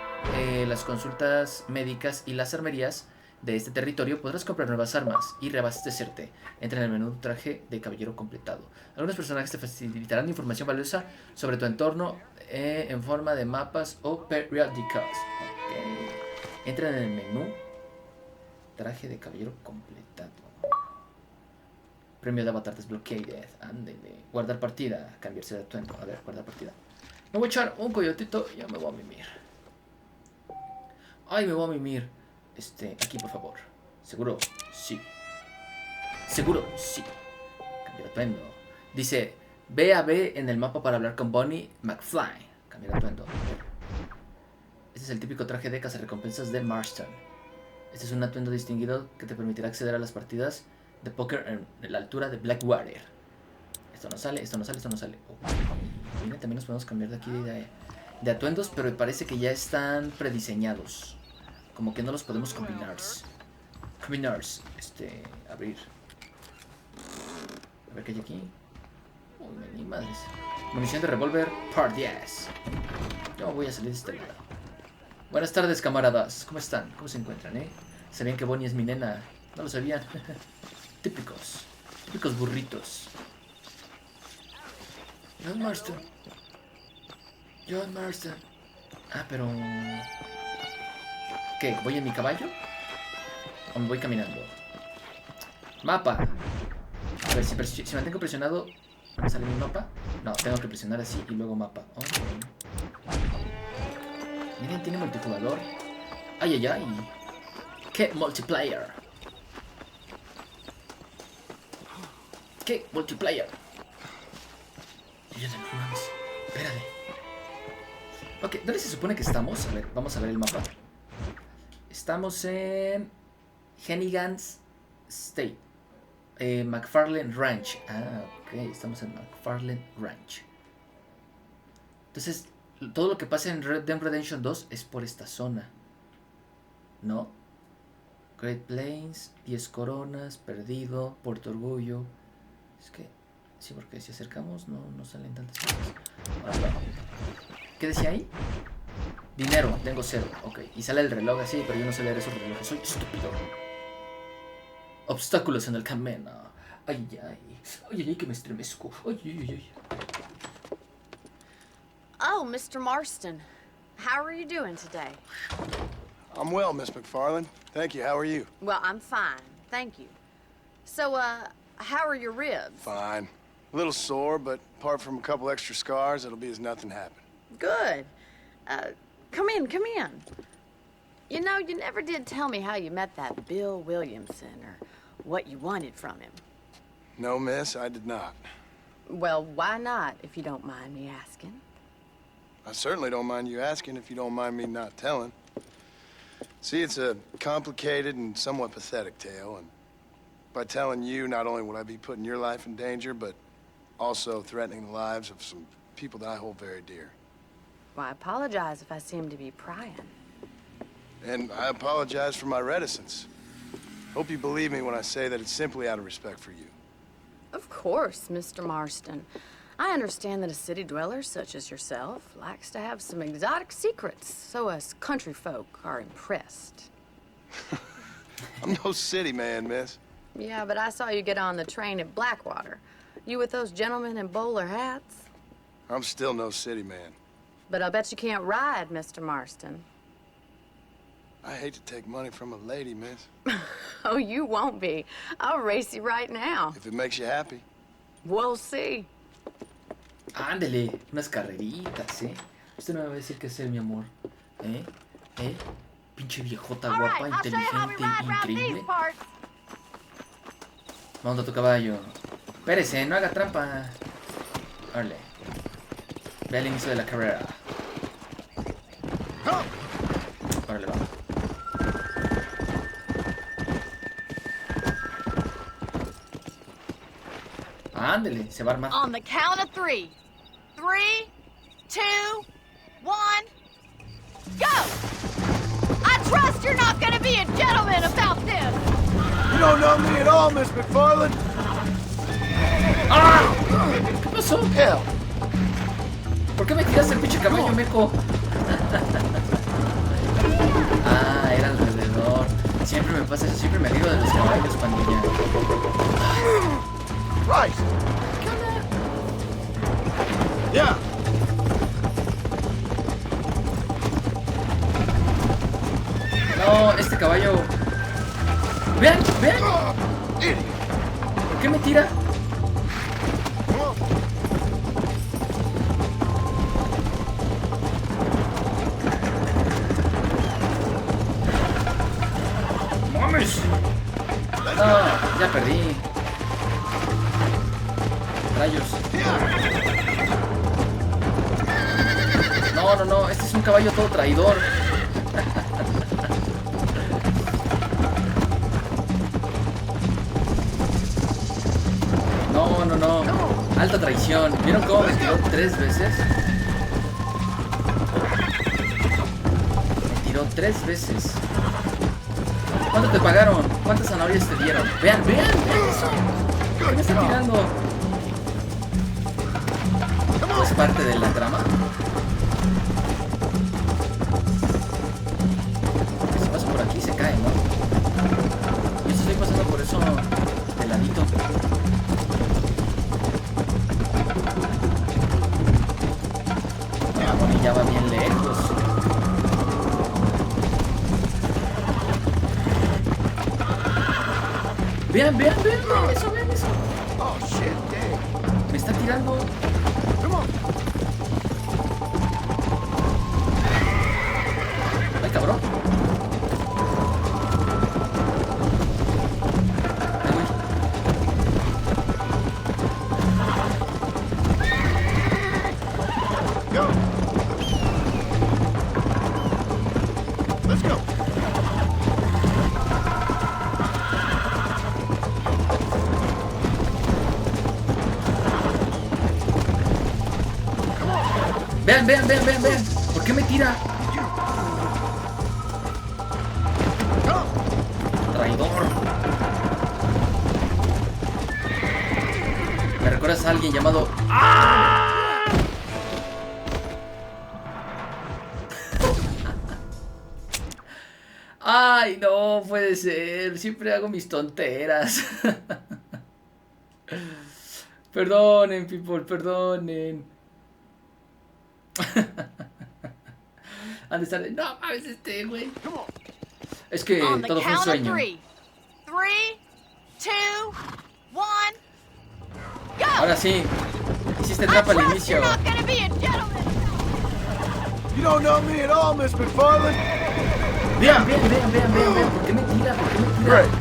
las consultas médicas y las armerías de este territorio podrás comprar nuevas armas y reabastecerte. Entra en el menú traje de caballero completado. Algunos personajes te facilitarán información valiosa sobre tu entorno en forma de mapas o periódicos. Okay. Entra en el menú traje de caballero completado. Premio de avatar desbloqueado. Ándele. Guardar partida. Cambiarse de atuendo. A ver, guardar partida. Me voy a echar un coyotito y ya me voy a mimir. Ay, me voy a mimir. Aquí por favor. ¿Seguro? Sí. ¿Seguro? Sí. Cambiar atuendo. Dice, ve a B en el mapa para hablar con Bonnie McFly. Cambiar atuendo. Este es el típico traje de cazarrecompensas de Marston. Este es un atuendo distinguido que te permitirá acceder a las partidas de póker en la altura de Blackwater. Esto no sale, esto no sale, esto no sale. Miren, también nos podemos cambiar de aquí de atuendos, pero me parece que ya están prediseñados. Como que no los podemos combinar. Abrir. A ver qué hay aquí. Uy, ni madres. Munición de revólver, part 10. Yo voy a salir de este lado. Buenas tardes, camaradas. ¿Cómo están? ¿Cómo se encuentran, ¿Sabían que Bonnie es mi nena? No lo sabían. Típicos burritos. John Marston. Pero... ¿qué? ¿Voy en mi caballo? ¿O me voy caminando? Mapa. A ver, si mantengo presionado, ¿me sale mi mapa? No, tengo que presionar así y luego mapa. Miren, tiene multijugador. Ay. ¿Qué multiplayer? No mames. Espérate. Ok, ¿dónde se supone que estamos? A ver, vamos a ver el mapa. Estamos en Hennigan's State. McFarlane Ranch. Ok, estamos en McFarlane Ranch. Entonces, todo lo que pasa en Red Dead Redemption 2 es por esta zona. ¿No? Great Plains, 10 coronas, perdido, Puerto Orgullo. Es que, sí, porque si acercamos no salen tantas cosas. Ahora, ¿qué decía ahí? Dinero, tengo 0, ok. Y sale el reloj así, pero yo no sé leer esos relojes, soy estúpido. Obstáculos en el camino. Ay, que me estremezco. Ay. Oh, Mr. Marston. How are you doing today? I'm well, Miss McFarland. Thank you. How are you? Well, I'm fine. Thank you. So, how are your ribs? Fine. A little sore, but apart from a couple extra scars, it'll be as nothing happened. Good. Come in. You know, you never did tell me how you met that Bill Williamson or what you wanted from him. No, miss, I did not. Well, why not, if you don't mind me asking? I certainly don't mind you asking if you don't mind me not telling. See, it's a complicated and somewhat pathetic tale, and by telling you, not only would I be putting your life in danger, but also threatening the lives of some people that I hold very dear. Well, I apologize if I seem to be prying. And I apologize for my reticence. Hope you believe me when I say that it's simply out of respect for you. Of course, Mr. Marston. I understand that a city dweller such as yourself likes to have some exotic secrets, so us country folk are impressed. I'm no city man, miss. Yeah, but I saw you get on the train at Blackwater. You with those gentlemen in bowler hats? I'm still no city man. But I'll bet you can't ride, Mr. Marston. I hate to take money from a lady, miss. Oh, you won't be. I'll race you right now. If it makes you happy. We'll see. Ándele, unas carreritas, ¿eh? Usted no me va a decir qué hacer, mi amor. ¿Eh? ¿Eh? Pinche viejota guapa, inteligente, increíble. Monta tu caballo. Espérese, no haga trampa. Órale. Ve al inicio de la carrera. Órale, va. Ándele, se va a armar. On the count of 3. 3, 2, 1, go! I trust you're not gonna be a gentleman about this. You don't know me at all, Miss McFarland. ¡Ah! ¿Qué pasó? Hell. ¿Por qué me tiraste el pinche caballo, meco? Ah, era alrededor. Siempre me pasa eso, siempre me río de los caballos, pandilla. Right. Yeah. No, este caballo. Vean, vean. ¿Por qué me tira? ¡Mames! No, ya perdí. Rayos. No, no, no, este es un caballo todo traidor. No, no, no. Alta traición. ¿Vieron cómo me tiró 3 veces? Me tiró 3 veces. ¿Cuánto te pagaron? ¿Cuántas zanahorias te dieron? Vean, vean, vean eso. ¿Qué me está tirando? ¿Es parte de la trama? Porque si paso por aquí se cae, ¿no? Y si estoy pasando por eso de ladito. Y ya va bien lejos. Vean, vean, vean, vean eso, vean eso. Oh, shit, damn. Me está tirando. Come on. Ay, cabrón. Ay, güey. Go. Let's go. Vean, vean, vean, vean, vean. ¿Por qué me tira? Traidor. ¿Me recuerdas a alguien llamado... ¡Ah! Ay, no puede ser. Siempre hago mis tonteras. Perdonen, people, perdonen. Han de estar de, no mames, güey. Es que todo fue un sueño. 3, 2, 1, go! Ahora sí, hiciste trampa al inicio. You don't know me at all, Miss McFarland. Vean, vean, vean, vean, vean, vean. ¿Por qué me tira? ¿Por qué me tira? Right.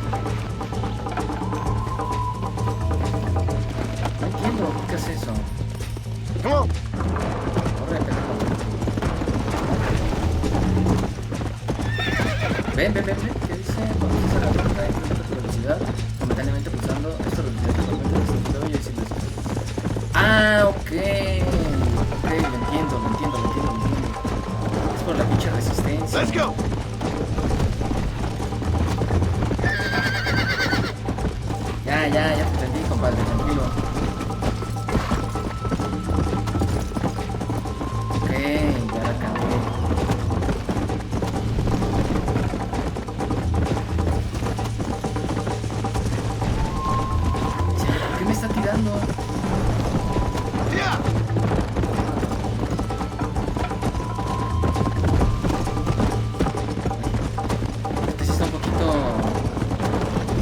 No entiendo por qué hace eso. Come on. Corre, pendejo. Ven, ven, ven, ven. ¿Qué dice? Cuando se la ruta, incrementa tu velocidad momentáneamente pulsando esta velocidad totalmente y decirles. Ah, ok. Ok, lo entiendo, lo entiendo, lo entiendo, lo entiendo. Es por la pinche resistencia. Let's go. Ya te entendí, Vale, tranquilo. Ok, ya la cambié. ¿Por qué me está tirando? Este sí está un poquito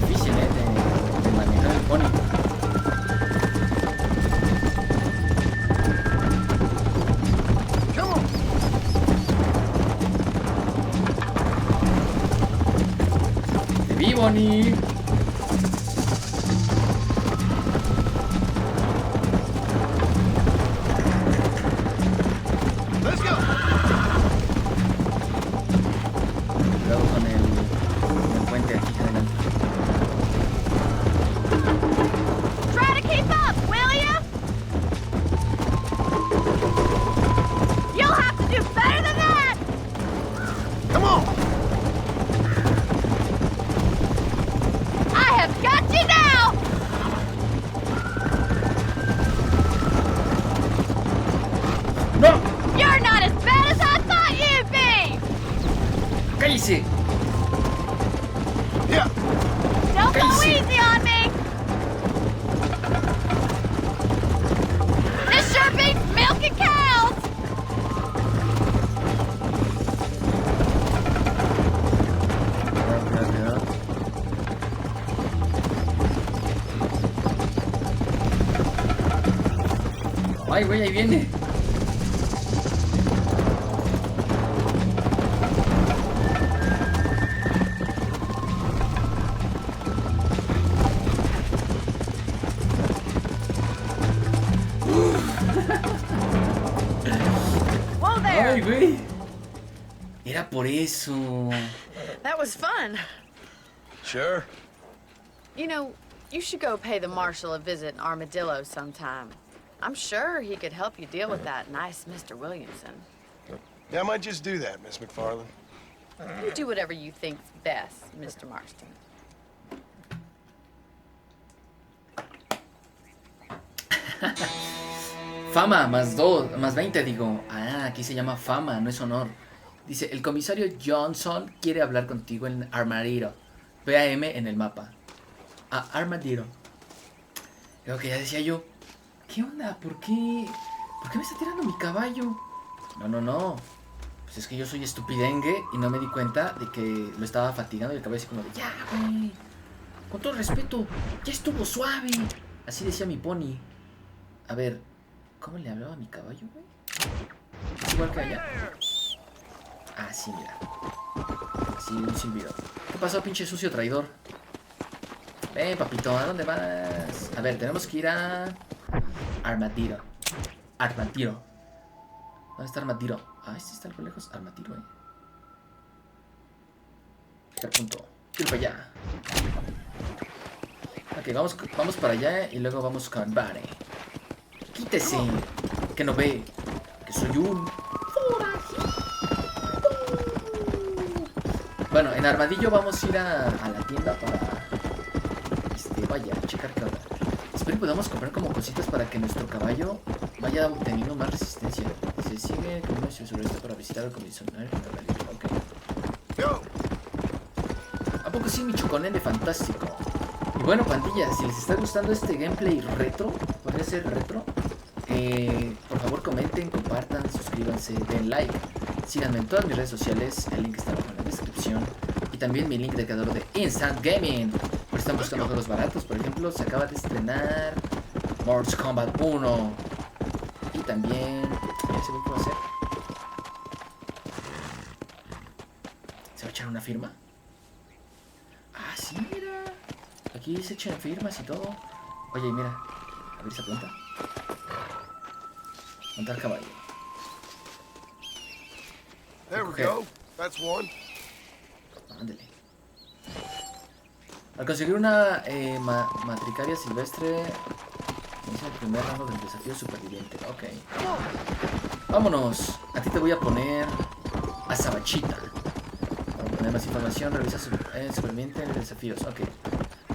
difícil, de manejar el pony. ¡Te vi, Bonnie! Cuidado con el puente aquí adelante. Try to keep up, will you? You'll have to do better than that! Come on! I have got you now! ¡No! You're not as bad as I thought you'd be! ¡Cállese! Yeah! Don't go Casey. easy on me! This sure beats milking cows! Cuidado, cuidado, cuidado. ¡Ay, güey! Ahí viene. Whoa ¡Ay, there! güey! Era por eso. That was fun. Sure. You know, you should go pay the marshal a visit in Armadillo sometime. I'm sure he could help you deal with that nice Mr. Williamson. Yeah, I might just do that, Miss McFarland. You do whatever you think's best, Mr. Marston. Fama, más 20, digo. Ah, aquí se llama fama, no es honor. Dice, el comisario Johnson quiere hablar contigo en Armadillo. PAM en el mapa. Ah, Armadillo. Creo que ya decía yo, ¿qué onda? ¿Por qué me está tirando mi caballo? No. Pues es que yo soy estupidengue y no me di cuenta de que lo estaba fatigando y el caballo así como de, ya, güey. Con todo respeto, ya estuvo suave. Así decía mi pony. A ver, ¿cómo le hablaba a mi caballo, güey? ¿Es igual que allá? Ah, sí, mira. Sí, un silbido. ¿Qué pasó, pinche sucio traidor? Ven, papito, ¿a dónde vas? A ver, tenemos que ir a... Armadillo. ¿Dónde está Armadillo? Ah, este está algo lejos. Armadillo, Fijar punto. Ir para allá. Ok, vamos para allá y luego vamos con Barney. Quítese, que no ve que soy un forajito. Bueno, en Armadillo vamos a ir a la tienda para vaya, checar qué onda. Espero que podamos comprar como cositas para que nuestro caballo vaya obteniendo más resistencia. Se sigue con nuestro sobre esto para visitar al comisionario en Armadillo. Ok. ¿A poco sí, mi choconene fantástico? Y bueno, pandilla, si les está gustando este gameplay retro, podría ser retro, por favor comenten, compartan, suscríbanse, den like, síganme en todas mis redes sociales, el link está abajo en la descripción, y también mi link de creador de Instant Gaming, por si están buscando juegos baratos. Por ejemplo, se acaba de estrenar Mortal Kombat 1, y también, ya sé qué va a hacer, ¿se va a echar una firma? Ah, sí, mira. Aquí se echan firmas y todo. Oye, mira. A ver esa planta. Montar caballo. There we go. That's one. Ándale. Al conseguir una matricaria silvestre, inicia el primer rango del desafío superviviente. Ok. Vámonos. A ti te voy a poner a Sabachita. Para poner más información, revisa superviviente en desafíos. Ok.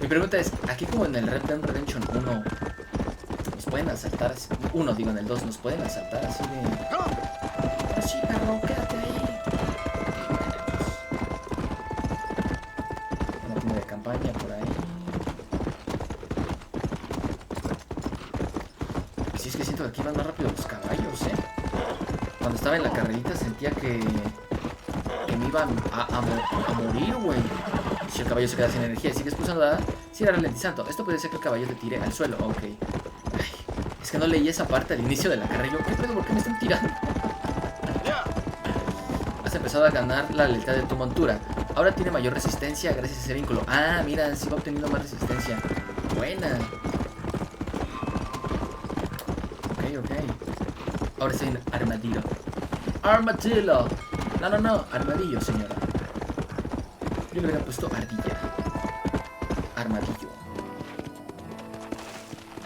Mi pregunta es, aquí como en el Red Dead Redemption 1, ¿nos pueden asaltar así? Uno, digo, en el 2, ¿nos pueden asaltar así de...? Pero sí, perro, quédate ahí. Una tienda de campaña por ahí. Sí, es que siento que aquí van más rápido los caballos, ¿eh? Cuando estaba en la carrerita sentía que me iban a morir, güey. Si el caballo se queda sin energía y sigues pulsando la... Sí, era ralentizando. Esto puede ser que el caballo te tire al suelo. Ok. Ay, es que no leí esa parte al inicio de la carrera. Yo, ¿qué pedo? ¿Por qué me están tirando? Has empezado a ganar la lealtad de tu montura. Ahora tiene mayor resistencia gracias a ese vínculo. Ah, mira, sí va obteniendo más resistencia. Buena. Ok. Ahora estoy en armadillo. Armadillo. No, armadillo, señora. Yo le hubiera puesto ardilla. Armadillo.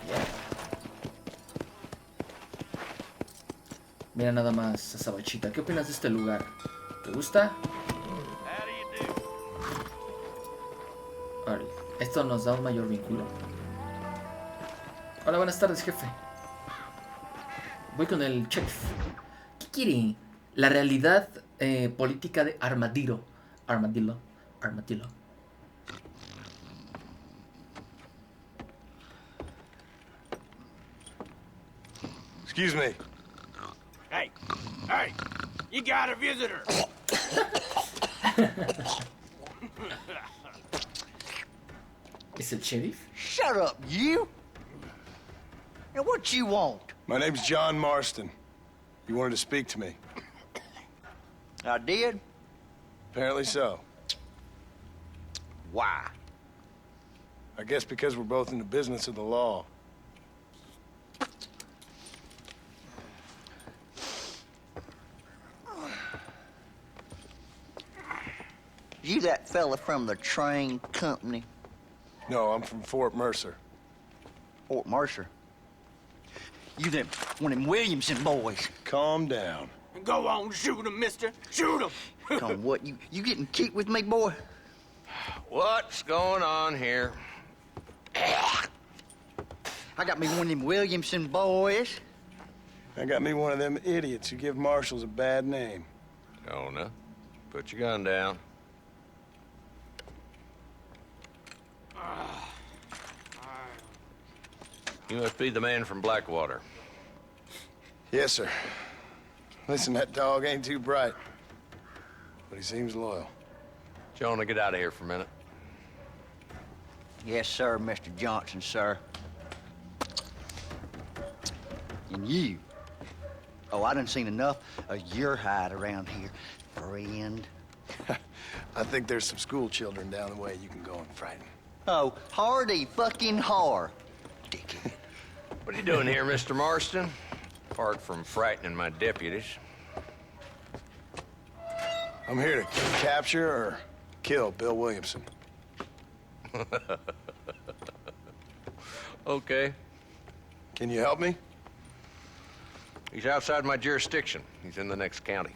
Yeah. Mira nada más esa bachita. ¿Qué opinas de este lugar? ¿Te gusta? Vale. Esto nos da un mayor vínculo. Hola, buenas tardes, jefe. Voy con el chef. ¿Qué quiere? La realidad política de Armadillo. Armadillo. Excuse me. Hey, you got a visitor. ¿Es el sheriff? Shut up, you! And what you want? My name's John Marston. You wanted to speak to me. I did? Apparently so. Why? I guess because we're both in the business of the law. You that fella from the train company? No, I'm from Fort Mercer. Fort Mercer? You them one of them Williamson boys. Calm down. Go on, shoot him, mister. Shoot him. Come on, what, you getting kicked with me, boy? What's going on here? I got me one of them Williamson boys. I got me one of them idiots who give marshals a bad name. Jonah, put your gun down. You must be the man from Blackwater. Yes, sir. Listen, that dog ain't too bright, but he seems loyal. Jonah, get out of here for a minute. Yes, sir, Mr. Johnson, sir. And you. Oh, I done seen enough of your hide around here, friend. I think there's some school children down the way you can go and frighten. Oh, hardy fucking har. Dickhead. What are you doing here, Mr. Marston? Apart from frightening my deputies. I'm here to capture or kill Bill Williamson. Okay. Can you help me? He's outside my jurisdiction. He's in the next county.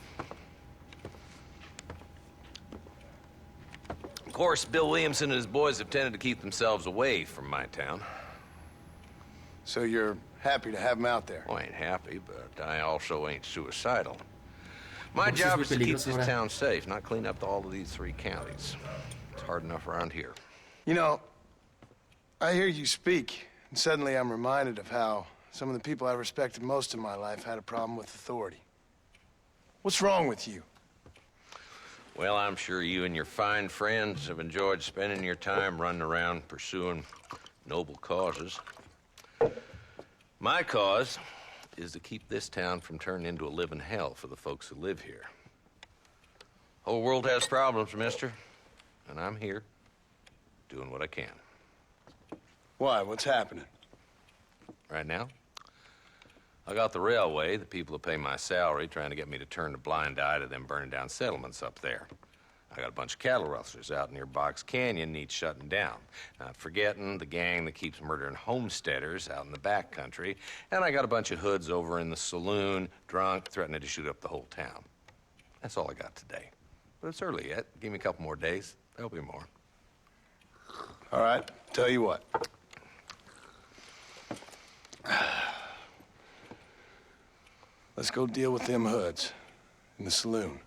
Of course, Bill Williamson and his boys have tended to keep themselves away from my town. So you're happy to have him out there? Well, I ain't happy, but I also ain't suicidal. My job is to keep this town safe, not clean up all of these 3 counties. It's hard enough around here. You know, I hear you speak, and suddenly I'm reminded of how some of the people I respected most in my life had a problem with authority. What's wrong with you? Well, I'm sure you and your fine friends have enjoyed spending your time running around pursuing noble causes. My cause is to keep this town from turning into a living hell for the folks who live here. Whole world has problems, mister, and I'm here doing what I can. Why? What's happening? Right now, I got the railway, the people who pay my salary, trying to get me to turn a blind eye to them burning down settlements up there. I got a bunch of cattle rustlers out near Box Canyon needs shutting down. Not forgetting the gang that keeps murdering homesteaders out in the back country. And I got a bunch of hoods over in the saloon, drunk, threatening to shoot up the whole town. That's all I got today. But it's early yet. Give me a couple more days. There'll be more. All right, tell you what. Let's go deal with them hoods in the saloon.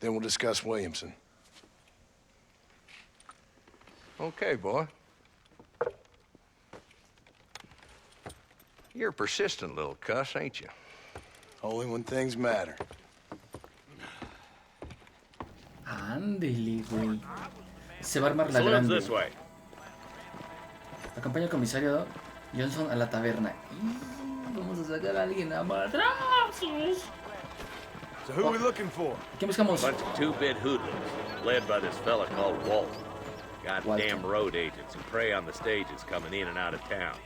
Then we'll discuss Williamson. Okay, boy. You're a persistent little cuss, ain't you? Only when things matter. Ándele, güey. Se va a armar la grande. Acompaña al comisario Johnson a la taberna. Y vamos a sacar a alguien a madrazos. So who are we looking for? ¿Quién buscamos? Bunch of two-bit hoodlums, led by this fella called Walton. Goddamn road agents who prey on the stages coming in and out of town.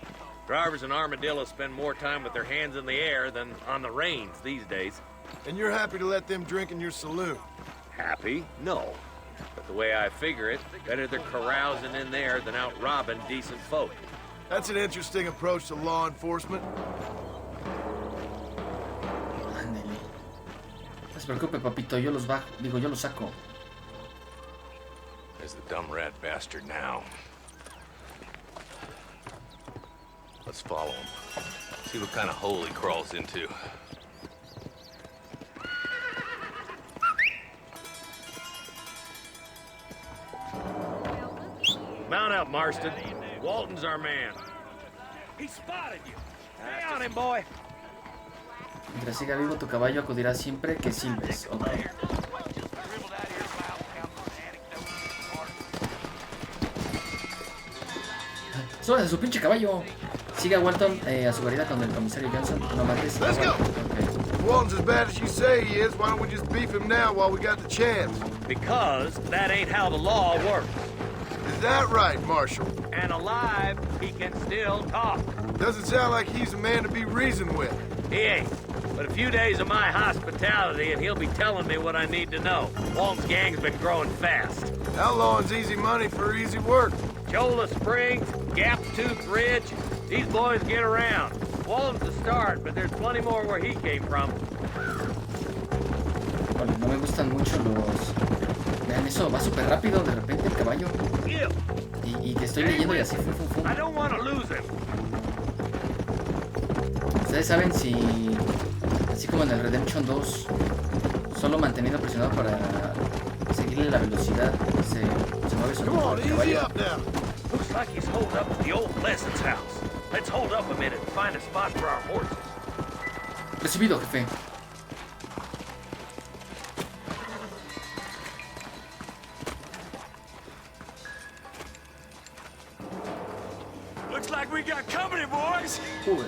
Drivers in Armadillo spend more time with their hands in the air than on the reins these days. And you're happy to let them drink in your saloon? Happy? No. But the way I figure it, better they're carousing in there than out robbing decent folk. That's an interesting approach to law enforcement. Ándele. No se preocupe, papito, yo los bajo. Digo, yo los saco. There's the dumb rat bastard now. Let's follow him. See what kind of hole he crawls into. Mount up, Marston. Walton's our man. He spotted you. Stay on him, boy. Mientras siga vivo, tu caballo acudirá siempre que silbes. Okay. ¡Súbase a su pinche caballo! Siga a Walton a su guarida con el comisario Johnson. No mates. Let's go! If Walton's as bad as you say he is, why don't we just beef him now while we got the chance? Because that ain't how the law works. Is that right, Marshal? And alive, he can still talk. Doesn't sound like he's a man to be reasoned with. He ain't. But a few days of my hospitality and he'll be telling me what I need to know. Walton's gang's been growing fast. Outlawing's easy money for easy work. Chola Springs, Gap Tooth Ridge, these boys get around. Walton's the start, but there's plenty more where he came from. Vale, no me gustan mucho los... Vean eso, va súper rápido de repente el caballo. Y que estoy leyendo y así, fum. I don't want to lose him. Ustedes saben si... Así como en el Redemption 2, solo manteniendo presionado para seguirle la velocidad, se mueve solo el caballo. Looks like he's holed up at the old Lesson's house. Let's hold up a minute and find a spot for our horses. Recibido, jefe. Looks like we got company, boys. Hola.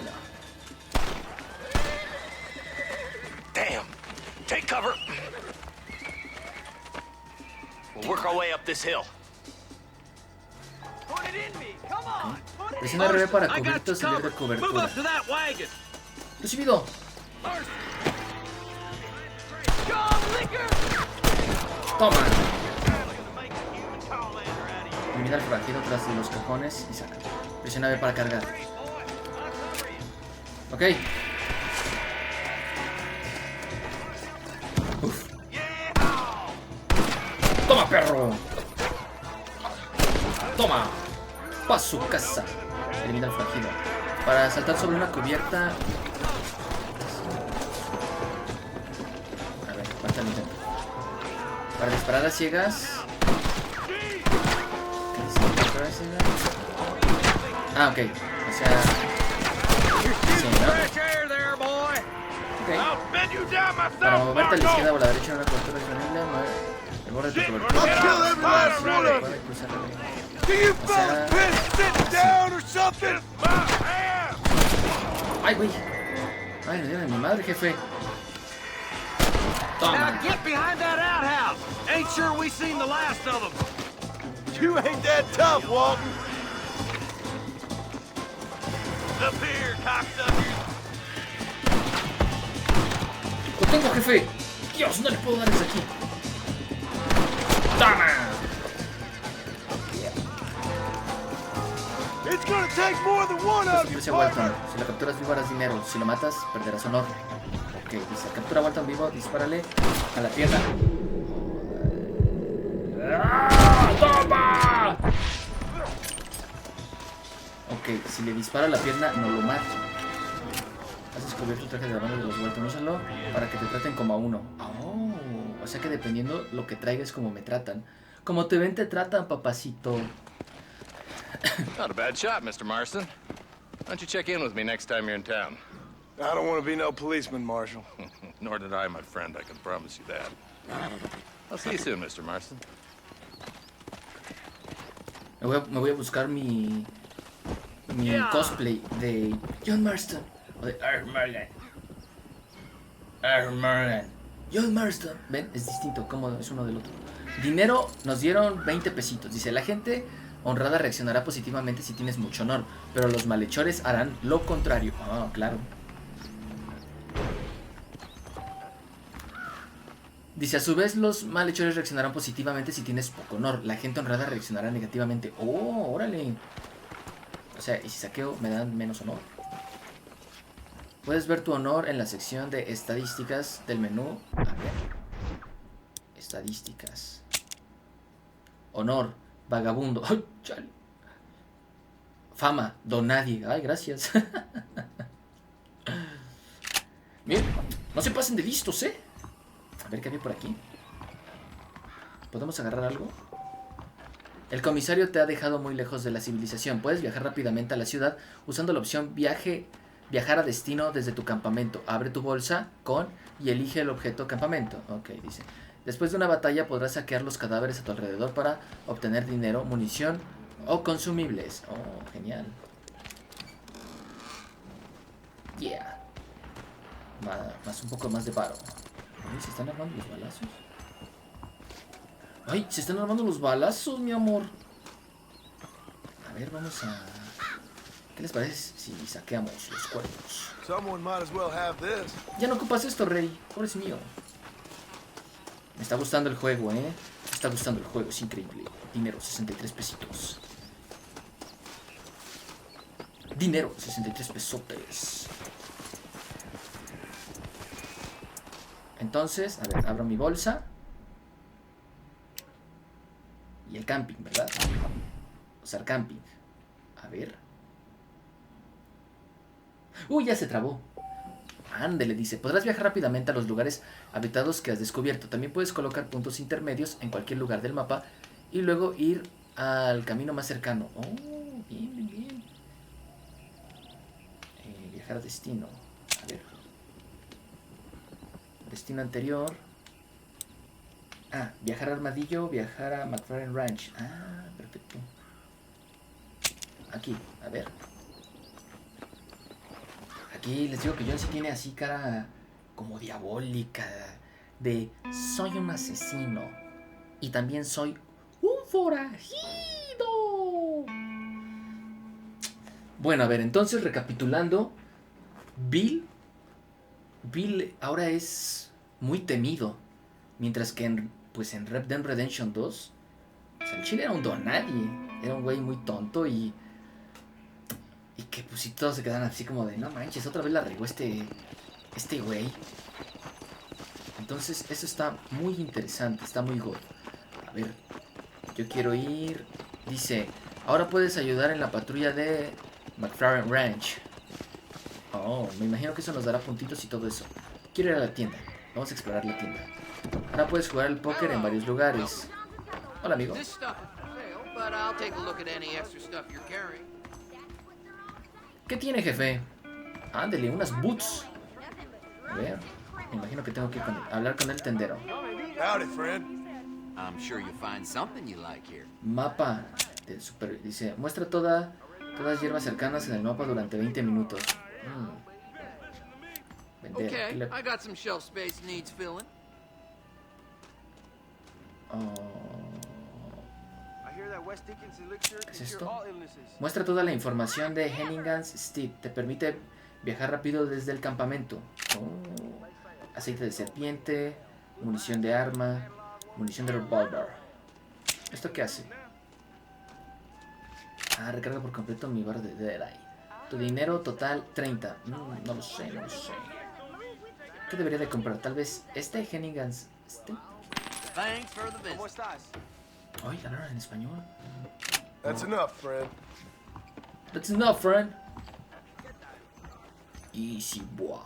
Damn. Take cover. We'll work our way up this hill. Put it in me. Come on. Presiona RB para cubierto, salir de cobertura. Move up to that wagon. Recibido. Toma. Elimina el forajido tras de los cajones y saca. Presiona B para cargar. Ok. Uf. Toma, perro. Toma. Pa' su casa. Elimina el forajido. Para saltar sobre una cubierta. A ver, falta el intento. Para disparar a ciegas. Ah, ok. O sea... Sí, ¿no? Ok. Para moverte a la izquierda o a la derecha en una cobertura disponible, mueve el borde de tu cobertura. Ay, güey. Ay, Dios de mi madre, jefe. Toma. Now get behind that outhouse. Ain't sure we seen the last of them. You ain't that tough, Walton. Up here, cocksuckers. Lo tengo, jefe. Dios, no le puedo dar desde aquí. Toma. It's gonna take more than one of you, partner. Si lo capturas vivo harás dinero. Si lo matas, perderás honor. Ok, dice, captura a Walton vivo, dispárale a la tierra. ¡Toma! si le disparo a la pierna, no lo mato. Has descubierto el traje de la banda de los Walton. Úsalo para que te traten como a uno. Oh, o sea que dependiendo lo que traigas, como me tratan. Como te ven, te tratan, papacito. Not a bad shot, Mr. Marston. Why don't you check in with me next time you're in town? I don't want to be no policeman, Marshal. Nor did I, my friend. I can promise you that. I'll see you soon, Mr. Marston. Me voy a buscar mi cosplay de John Marston o de Merlin. John Marston. ¿Ven? Es distinto, cómodo, es uno del otro. Dinero, nos dieron 20 pesitos. Dice, la gente honrada reaccionará positivamente si tienes mucho honor, pero los malhechores harán lo contrario. Ah, claro. Dice, a su vez los malhechores reaccionarán positivamente si tienes poco honor. La gente honrada reaccionará negativamente. Oh, órale. O sea, y si saqueo me dan menos honor. Puedes ver tu honor en la sección de estadísticas del menú. A ver. Estadísticas. Honor. Vagabundo. Ay, chale. Fama. Don nadie. Ay, gracias. Bien. No se pasen de listos, ¿eh? A ver qué había por aquí. ¿Podemos agarrar algo? El comisario te ha dejado muy lejos de la civilización. Puedes viajar rápidamente a la ciudad usando la opción viajar a destino desde tu campamento. Abre tu bolsa con y elige el objeto campamento. Ok, dice. Después de una batalla podrás saquear los cadáveres a tu alrededor para obtener dinero, munición o consumibles. Oh, genial. Yeah. Más un poco más de paro. Ay, ¿se están armando los balazos? ¡Ay! Se están armando los balazos, mi amor. A ver, vamos a... ¿Qué les parece si saqueamos los cuerpos? Ya no ocupas esto, Rey. Pobre es mío. Me está gustando el juego, ¿eh? Me está gustando el juego, es increíble. Dinero, 63 pesitos. Dinero, 63 pesotes. Entonces, a ver, abro mi bolsa. Y el camping, ¿verdad? Usar camping. A ver. Uy, ya se trabó. Ándele, dice. Podrás viajar rápidamente a los lugares habitados que has descubierto. También puedes colocar puntos intermedios en cualquier lugar del mapa y luego ir al camino más cercano. Oh, bien, bien, bien. Viajar a destino. A ver. Destino anterior. Ah, viajar a Armadillo, viajar a McFarlane Ranch. Ah, perfecto. Aquí, a ver. Aquí les digo que John sí tiene así cara como diabólica. De soy un asesino. Y también soy un forajido. Bueno, a ver, entonces recapitulando. Bill ahora es muy temido. Mientras que en Red Dead Redemption 2, o sea, el chile era un don nadie. Era un güey muy tonto y que pues si todos se quedan así como de, no manches, otra vez la regó este güey. Entonces eso está muy interesante, está muy god. A ver, yo quiero ir. Dice, ahora puedes ayudar en la patrulla de McFarlane Ranch. Oh, me imagino que eso nos dará puntitos y todo eso. Quiero ir a la tienda, vamos a explorar la tienda. Ahora puedes jugar al póker en varios lugares. Hola, amigo. ¿Qué tiene, jefe? Ándele, unas boots. A ver, me imagino que tengo que hablar con el tendero. Mapa del super... Dice, muestra todas las hierbas cercanas en el mapa durante 20 minutos. Vender. I got some shelf space needs filling. ¿Qué es esto? Muestra toda la información de Hennigan's Steed. Te permite viajar rápido desde el campamento. Aceite de serpiente, munición de arma, munición de revólver. ¿Esto qué hace? Ah, recarga por completo mi barra de Deadeye. Tu dinero total 30. No lo sé. ¿Qué debería de comprar? Tal vez este Hennigan's Steed. ¿Cómo estás? Ay, ganaron en español. That's enough, Fred. That's enough, friend. Easy, boy.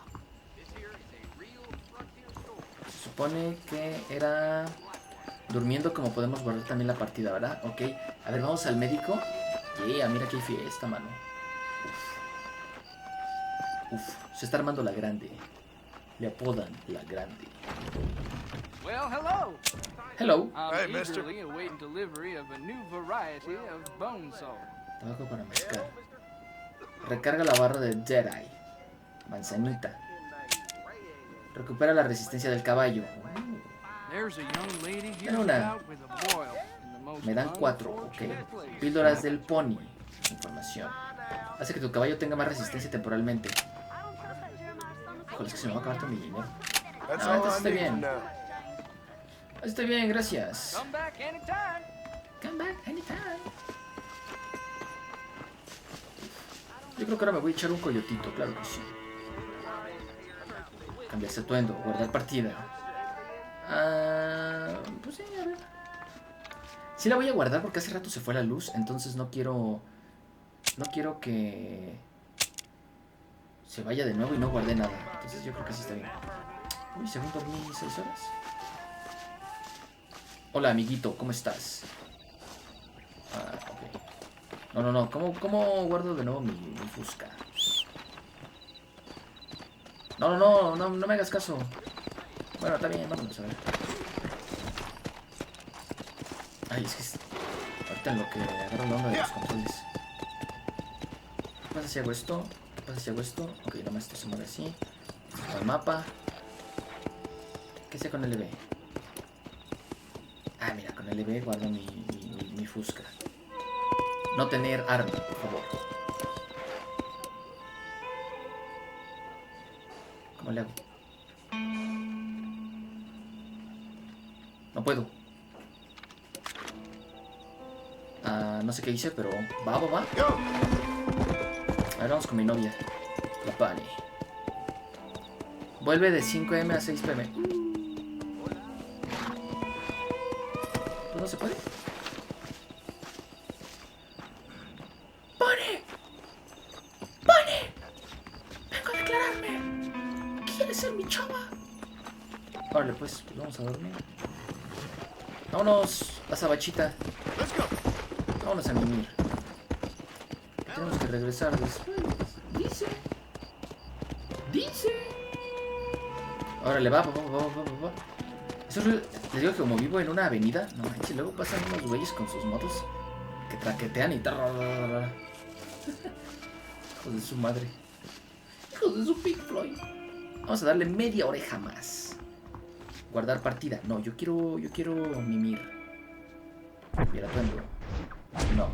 Se supone que era durmiendo como podemos guardar también la partida, ¿verdad? Ok. A ver, vamos al médico. Yeah, mira qué fiesta, mano. Uf, se está armando la grande. Le apodan la grande. Well, hello. Hello. I'm eagerly awaiting delivery of a new variety of bone salt. Tabaco para mascar. Recarga la barra de Jedi. Manzanita. Recupera la resistencia del caballo. There's a young lady here Dame una. out with a boil in the most Me dan 4, ok. Píldoras del pony. Información. Hace que tu caballo tenga más resistencia temporalmente. Híjole, es que se me va a acabar todo mi dinero. No, entonces estoy bien. Estoy bien, gracias. Come back anytime. Come back anytime. Yo creo que ahora me voy a echar un coyotito, claro que sí. Cambiarse atuendo, guardar partida. Pues sí, a ver. Sí la voy a guardar porque hace rato se fue la luz, entonces no quiero que se vaya de nuevo y no guardé nada. Entonces yo creo que sí está bien. Uy, según dormí 6 horas. Hola, amiguito, ¿cómo estás? Ok. No. ¿Cómo guardo de nuevo mi fusca? No me hagas caso. Bueno, está bien, vámonos a ver. Ay, es que ahorita en lo que agarro la onda de los controles. ¿Qué pasa si hago esto? ¿Qué pasa si hago esto? Ok, nomás esto se mueve así. Esto está el mapa. ¿Qué sé con LB? Ah, mira, con LB guardo mi fusca. No tener arma, por favor. ¿Cómo le hago? No puedo. No sé qué hice, pero va. A ver, vamos con mi novia, la Pani. Vuelve de 5 AM a 6 PM. Pues no se puede. ¡Pani! ¡Vengo a declararme! ¿Quieres ser mi chava? Órale, pues vamos a dormir. Vámonos a Sabachita. Vámonos a mimir. Tenemos que regresar después. Dice. Órale, va. Eso es, les digo que como vivo en una avenida, no manches, luego pasan unos güeyes con sus motos que traquetean y tal. Hijos de su madre. Hijos de su Pink Floyd. Vamos a darle media oreja más. Guardar partida. No, yo quiero mimir. Mira, atuendo. No.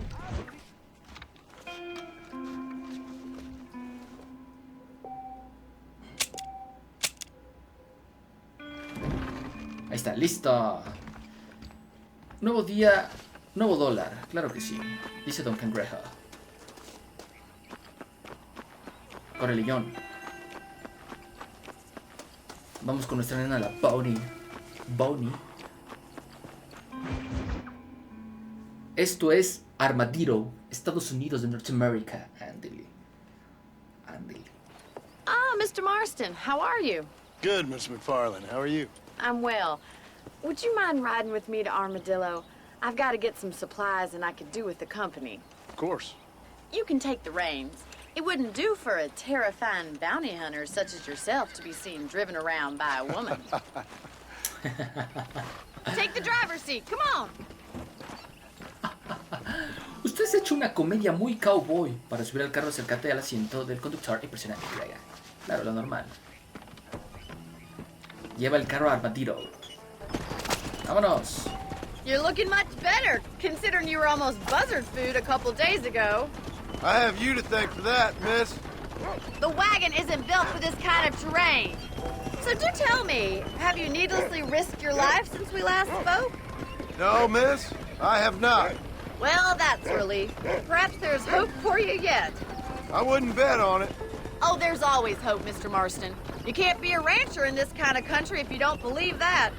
Ahí está, listo. Nuevo día, nuevo dólar. Claro que sí. Dice Don Cangrejo. Correlillón. Vamos con nuestra nena, la Bonnie. Esto es Armadillo, Estados Unidos de Norteamérica. Ándale. Ah, Mr. Marston, how are you? Good, Miss McFarlane. How are you? I'm well. Would you mind riding with me to Armadillo? I've got to get some supplies and I could do with the company. Of course. You can take the reins. It wouldn't do for a terrifying bounty hunter such as yourself to be seen driven around by a woman. Take the driver's seat, come on. Usted se ha hecho una comedia muy cowboy. Para subir al carro, acércate al asiento del conductor y presiona Y. Claro, lo normal. Lleva el carro a Armadillo. Vámonos. You're looking much better, considering you were almost buzzard food a couple days ago. I have you to thank for that, miss. The wagon isn't built for this kind of terrain. So do tell me, have you needlessly risked your life since we last spoke? No, miss, I have not. Well, that's a relief. Perhaps there's hope for you yet. I wouldn't bet on it. Oh, there's always hope, Mr. Marston. You can't be a rancher in this kind of country if you don't believe that.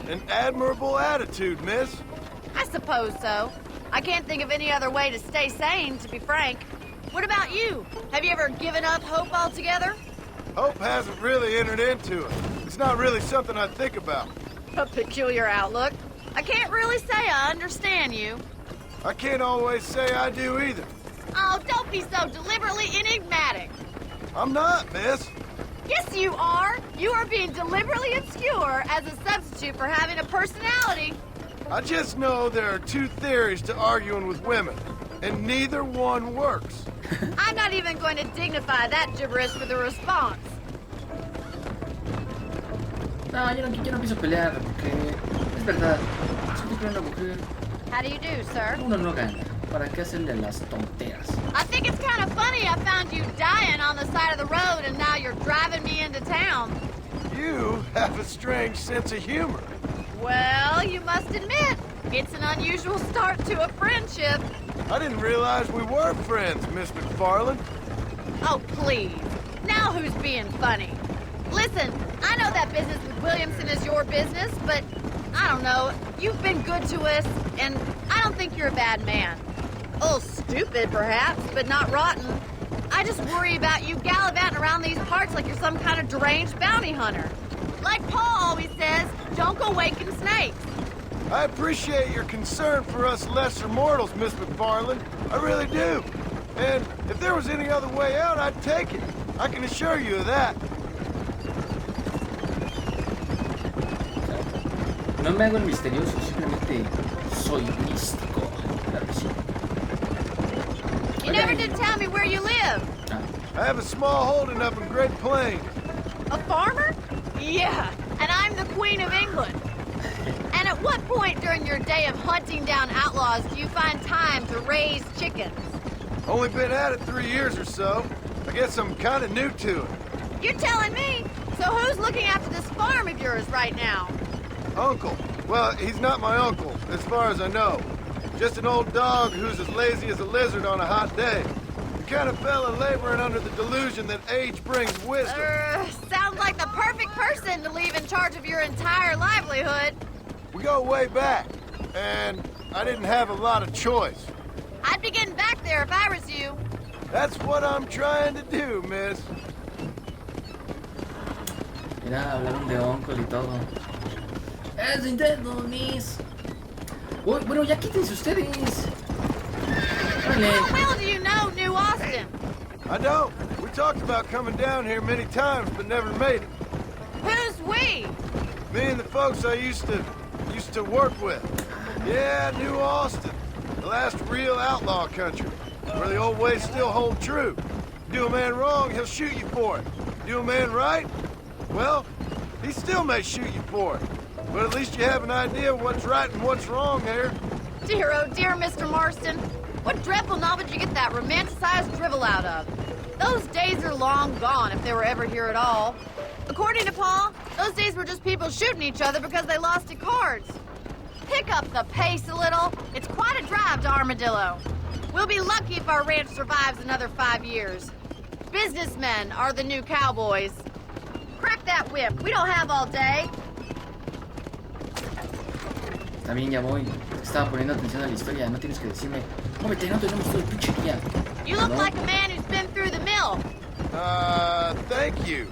An admirable attitude, miss. I suppose so. I can't think of any other way to stay sane, to be frank. What about you? Have you ever given up hope altogether? Hope hasn't really entered into it. It's not really something I think about. A peculiar outlook. I can't really say I understand you. I can't always say I do either. Oh, don't be so deliberately enigmatic. I'm not, miss. Yes, you are. You are being deliberately obscure as a substitute for having a personality. I just know there are two theories to arguing with women, and neither one works. I'm not even going to dignify that gibberish with a response. No, yo no pienso pelear, porque es verdad. Discutir con una mujer. How do you do, sir? Uno no gana. ¿Para qué hacerle las tonteras? I think it's kind of funny I found you dying on the side of the road and now you're driving me into town. You have a strange sense of humor. Well, you must admit, it's an unusual start to a friendship. I didn't realize we were friends, Miss McFarland. Oh, please. Now who's being funny? Listen, I know that business with Williamson is your business, but I don't know. You've been good to us, and I don't think you're a bad man. A little stupid, perhaps, but not rotten. I just worry about you gallivanting around these parts like you're some kind of deranged bounty hunter. Like Paul always says, don't go waking snakes. I appreciate your concern for us lesser mortals, Miss McFarland. I really do. And if there was any other way out, I'd take it. I can assure you of that. No me hago el misterioso, simplemente soy místico. Claro que sí. You never did tell me where you live. I have a small holding up in Great Plains. A farmer? Yeah, and I'm the Queen of England. And at what point during your day of hunting down outlaws do you find time to raise chickens? Only been at it 3 years or so. I guess I'm kind of new to it. You're telling me? So who's looking after this farm of yours right now? Uncle. Well, he's not my uncle, as far as I know. Just an old dog who's as lazy as a lizard on a hot day. The kind of fella laboring under the delusion that age brings wisdom. Sounds like the perfect person to leave in charge of your entire livelihood. We go way back, and I didn't have a lot of choice. I'd be getting back there if I was you. That's what I'm trying to do, miss. Mira, hablaron de uncle y todo. ¡Es Nintendo, miss! Uy, bueno, ya quítense ustedes. How well do you know New Austin? I don't. We talked about coming down here many times, but never made it. Who's we? Me and the folks I used to work with. Yeah, New Austin. The last real outlaw country, where the old ways still hold true. Do a man wrong, he'll shoot you for it. Do a man right? Well, he still may shoot you for it. But at least you have an idea of what's right and what's wrong there. Dear, oh dear, Mr. Marston. What dreadful novel did you get that romanticized drivel out of? Those days are long gone, if they were ever here at all. According to Paul, those days were just people shooting each other because they lost at cards. Pick up the pace a little. It's quite a drive to Armadillo. We'll be lucky if our ranch survives another 5 years. Businessmen are the new cowboys. Crack that whip. We don't have all day. Está bien, ya voy. Estaba poniendo atención a la historia. No tienes que decirme, móvete, no tenemos todo el pinche día. You look like a man who's been through the mill. Thank you.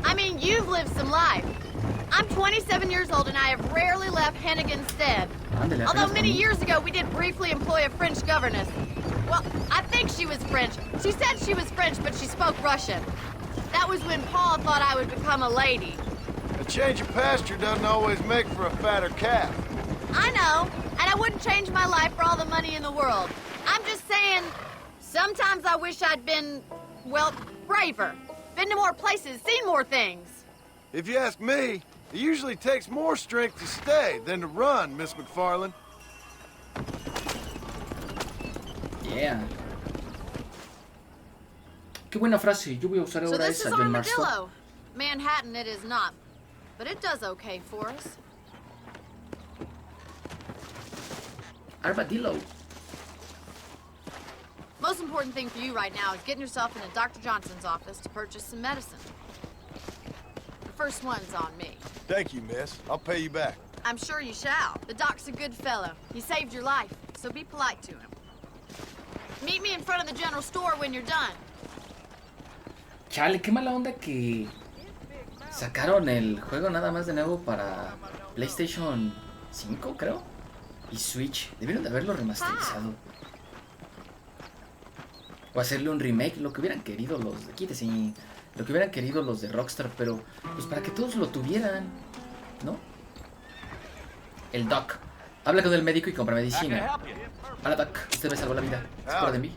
I mean, you've lived some life. I'm 27 years old and I have rarely left Hennigan's stead. Although many years ago we did briefly employ a French governess. Well, I think she was French. She said she was French, but she spoke Russian. That was when Paul thought I would become a lady. A change of pasture doesn't always make for a fatter calf. I know, and I wouldn't change my life for all the money in the world. I'm just saying, sometimes I wish I'd been, well, braver. Been to more places, seen more things. If you ask me, it usually takes more strength to stay than to run, Miss McFarland. Yeah. Qué buena frase. Yo voy a usar ahora this esa, is John Marston. Armadillo. Manhattan it is not, but it does okay for us. Armadillo. Most important thing for you right now is getting yourself into Dr. Johnson's office to purchase some medicine. The first one's on me. Thank you, miss. I'll pay you back. I'm sure you shall. The doc's a good fellow. He saved your life, so be polite to him. Meet me in front of the general store when you're done. Chale, qué mala onda que sacaron el juego nada más de nuevo para PlayStation 5, creo, y Switch. Debieron de haberlo remasterizado. O hacerle un remake, lo que hubieran querido los de... Quítese, lo que hubieran querido los de Rockstar, pero pues para que todos lo tuvieran, ¿no? El Doc. Habla con el médico y compra medicina. Hola, Doc. Usted me salvó la vida. ¿Se acuerda de mí?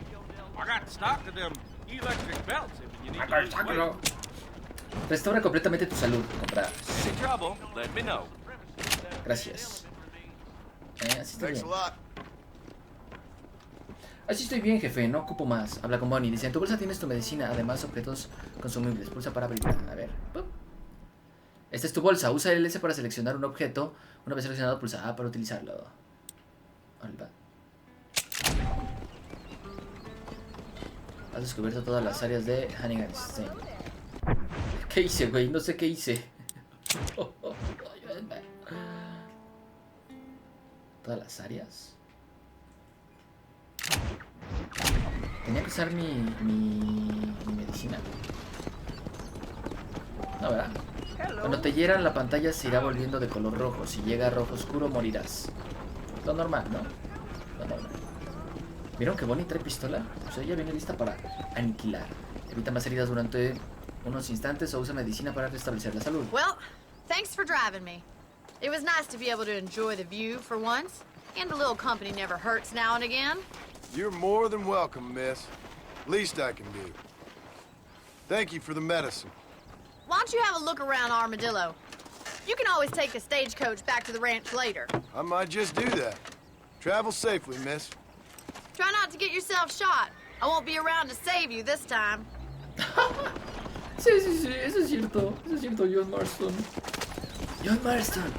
Restaura completamente tu salud. Compra. Gracias. Así estoy bien. Así estoy bien, jefe. No ocupo más. Habla con Bonnie. Dice, en tu bolsa tienes tu medicina. Además, objetos consumibles. Pulsa para abrirla. A ver. ¡Pum! Esta es tu bolsa. Usa el S para seleccionar un objeto. Una vez seleccionado, pulsa A para utilizarlo. Alba. Has descubierto todas las áreas de Hannigan-Stein. ¿Qué hice, güey? No sé qué hice. Todas las áreas. Tenía que usar mi medicina. No, ¿verdad? Cuando te hieran, la pantalla se irá volviendo de color rojo. Si llega a rojo oscuro, morirás. Lo normal, ¿no? Lo normal. ¿Vieron que Bonnie trae pistola? O sea, ella viene lista para aniquilar. Evita más heridas durante unos instantes o usa medicina para restablecer la salud. Well, thanks for driving me. It was nice to be able to enjoy the view for once. And a little company never hurts now and again. You're more than welcome, miss. Least I can do. Thank you for the medicine. Why don't you have a look around Armadillo? You can always take the stagecoach back to the ranch later. I might just do that. Travel safely, miss. Try not to get yourself shot. I won't be around to save you this time. Sí, eso es cierto. Eso es cierto, John Marston. John Marston.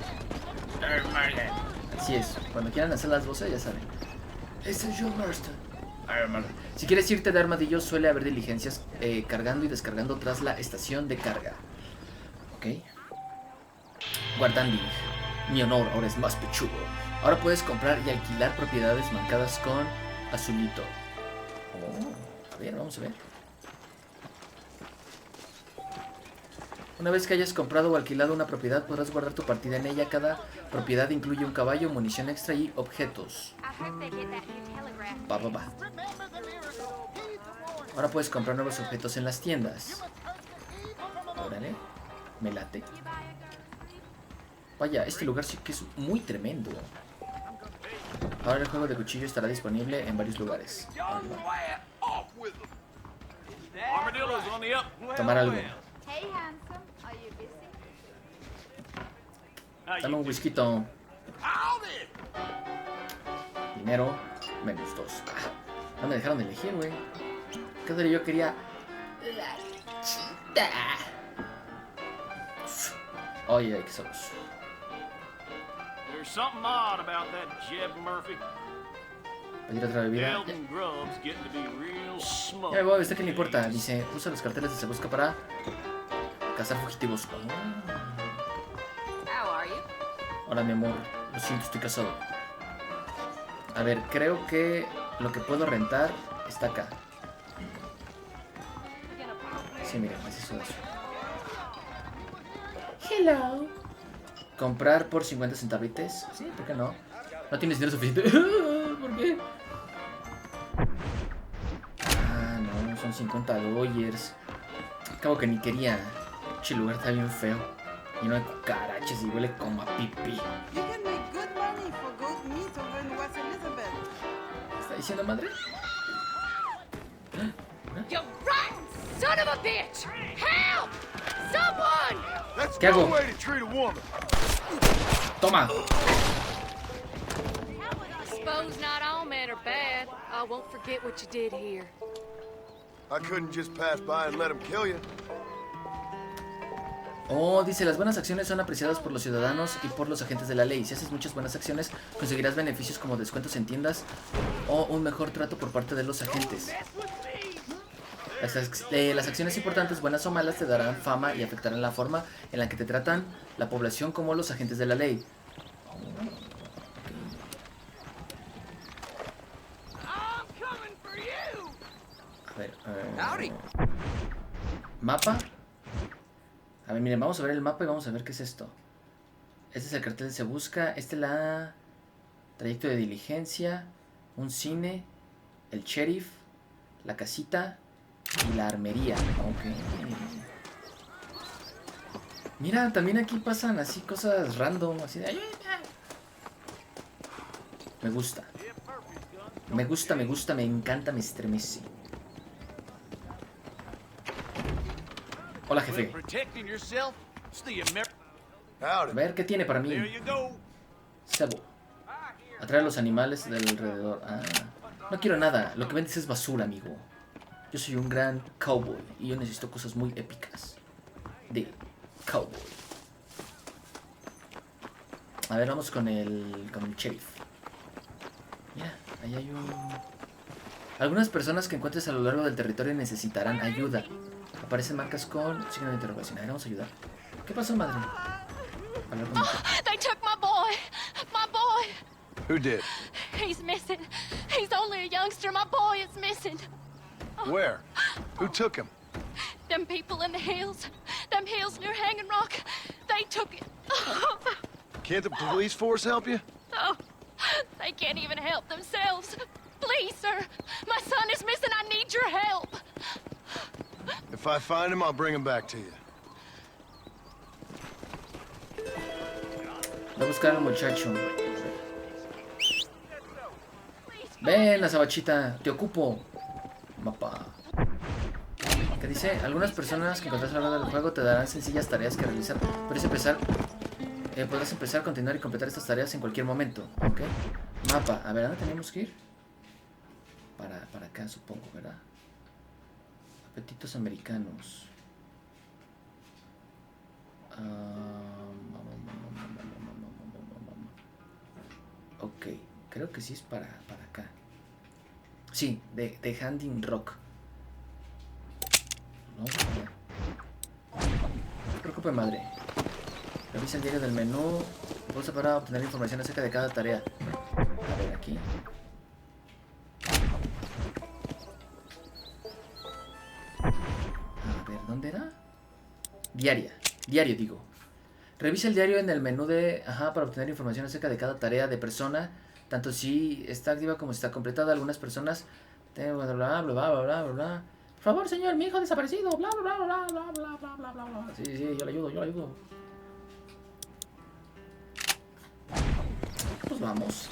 Así es, cuando quieran hacer las voces, ya saben. Este es John Marston. Si quieres irte de Armadillo, suele haber diligencias cargando y descargando tras la estación de carga. Ok. Guardandi. Mi honor ahora es más pechudo. Ahora puedes comprar y alquilar propiedades marcadas con azulito. Oh, a ver, vamos a ver. Una vez que hayas comprado o alquilado una propiedad, podrás guardar tu partida en ella. Cada propiedad incluye un caballo, munición extra y objetos. Va. Ahora puedes comprar nuevos objetos en las tiendas. Órale, me late. Vaya, este lugar sí que es muy tremendo. Ahora el juego de cuchillo estará disponible en varios lugares. Tomar algo. Dame un whisky. Dinero, menos 2. No me dejaron elegir, güey. ¿Qué tal? Yo quería la lechita. Oye, qué sabroso. There's something odd about that Jeb Murphy. Pedir otra bebida. Ya me voy, ¿a qué le importa? Dice, usa los carteles de Se Busca para cazar fugitivos. Hola, mi amor. Lo siento, estoy casado. A ver, creo que lo que puedo rentar está acá. Sí, miren, así es eso. Hello. Comprar por 50 centavites. Sí, ¿por qué no? No tienes dinero suficiente. ¿Por qué? Ah, no, son 50 $. Acabo que ni quería. Che, lugar está bien feo. Y no hay cucarachas y huele como a pipí. ¿Está diciendo madre? You rotten son of a bitch! Help! Someone! ¿Qué hago? Toma. Suppose not all men are bad. I won't forget what you did here. I couldn't just pass by and let him kill you. Oh, dice, las buenas acciones son apreciadas por los ciudadanos y por los agentes de la ley. Si haces muchas buenas acciones, conseguirás beneficios como descuentos en tiendas o un mejor trato por parte de los agentes. Las acciones importantes, buenas o malas, te darán fama y afectarán la forma en la que te tratan la población como los agentes de la ley. Howdy. ¿Mapa? A ver, miren, vamos a ver el mapa y vamos a ver qué es esto. Este es el cartel de Se Busca. Este es la... Trayecto de diligencia. Un cine. El sheriff. La casita. Y la armería. Ok. Mira, también aquí pasan así cosas random. Así de... Me gusta. Me gusta, me gusta, me encanta, me estremece. Hola, jefe. A ver, ¿qué tiene para mí? Cebo. Atrae a los animales del alrededor. Ah, no quiero nada. Lo que vendes es basura, amigo. Yo soy un gran cowboy y yo necesito cosas muy épicas. De cowboy. A ver, vamos con el sheriff. Mira, ahí hay un... Algunas personas que encuentres a lo largo del territorio necesitarán ayuda. Aparecen marcas con signo de interrogación. A ver, vamos a ayudar. ¿Qué pasó, madre? They took my boy. My boy. Who did? He's missing. He's only a youngster. My boy is missing. Where? Who took him? Them people in the hills. Them hills near Hanging Rock. They took it. Can't the police force help you? Oh, they can't even help themselves. Please, sir. My son is missing. I need your help. If I find him, I'll bring him back to you. Voy a buscar al muchacho. Ven, la sabachita, te ocupo. Mapa. ¿Qué dice? Algunas personas que encontrás a lo largo del juego te darán sencillas tareas que realizar. Podrás empezar, continuar y completar estas tareas en cualquier momento. ¿Ok? Mapa. A ver, ¿dónde tenemos que ir? Para acá, supongo, ¿verdad? Apetitos americanos. Ok, creo que sí es para acá. Sí, de Hanging Rock. Vamos allá. No se preocupe, madre. Revisa el diario del menú. Pulsa para obtener información acerca de cada tarea. A ver, aquí. A ver, ¿dónde era? Diario, digo. Revisa el diario en el menú de... para obtener información acerca de cada tarea de persona. Tanto si está activa como si está completada. Algunas personas... Bla, bla, bla, bla, bla, bla, bla. Por favor, señor, mi hijo ha desaparecido. Bla, bla, bla, bla, bla, bla, bla, bla, bla. Sí, yo le ayudo. Pues vamos.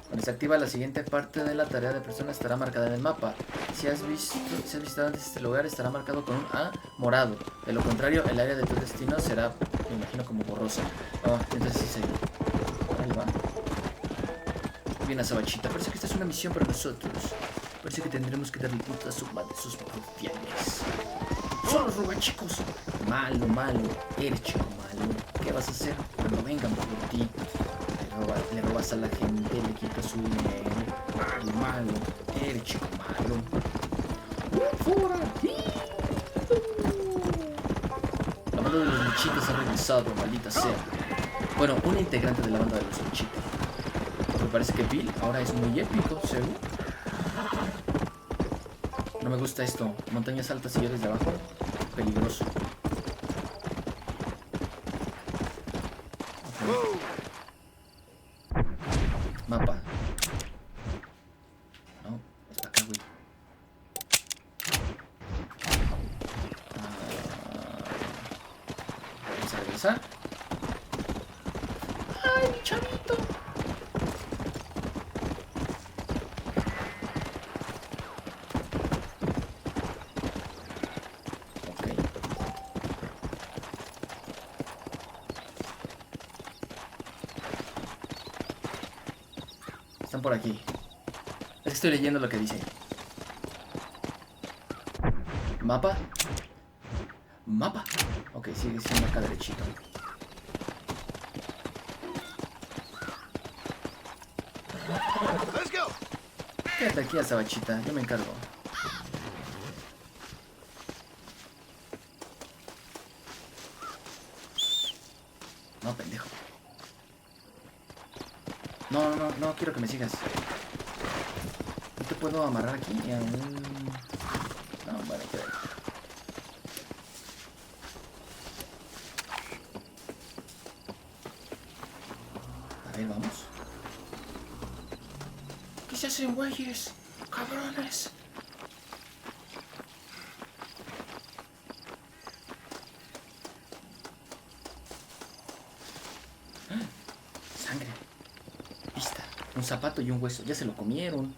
Cuando se activa la siguiente parte de la tarea de persona estará marcada en el mapa. Si has visitado antes este lugar estará marcado con un A morado. De lo contrario, el área de tu destino será, me imagino, como borrosa. Entonces sí se... Ahí va. Bien, la sabachita. Parece que esta es una misión para nosotros. Parece que tendremos que darle punta a su madre, sus rufianes. Son los robachicos. Malo. Eres chico malo. ¿Qué vas a hacer cuando vengan por ti? Le robas a la gente, le quitas su dinero. Malo. Eres chico malo. ¡Fuera! La banda de los lechitas ha regresado, maldita sea. Bueno, una integrante de la banda de los lechitas. Me parece que Bill ahora es muy épico, seguro. No me gusta esto. Montañas altas y yo desde abajo. Peligroso. Okay. Mapa. No, está acá, güey. Vamos a regresar. ¡Ay, mi chavito! Están por aquí. Es que estoy leyendo lo que dice. ¿Mapa? ¿Mapa? Ok, sigue siendo acá derechito. Quédate aquí, sabachita. Yo me encargo. No, pendejo. No quiero que me sigas. No te puedo amarrar aquí a un... No, bueno, pero... A ver, vamos. ¿Qué se hacen, güeyes? ¡Cabrones! Sangre. Vista. Un zapato y un hueso. Ya se lo comieron.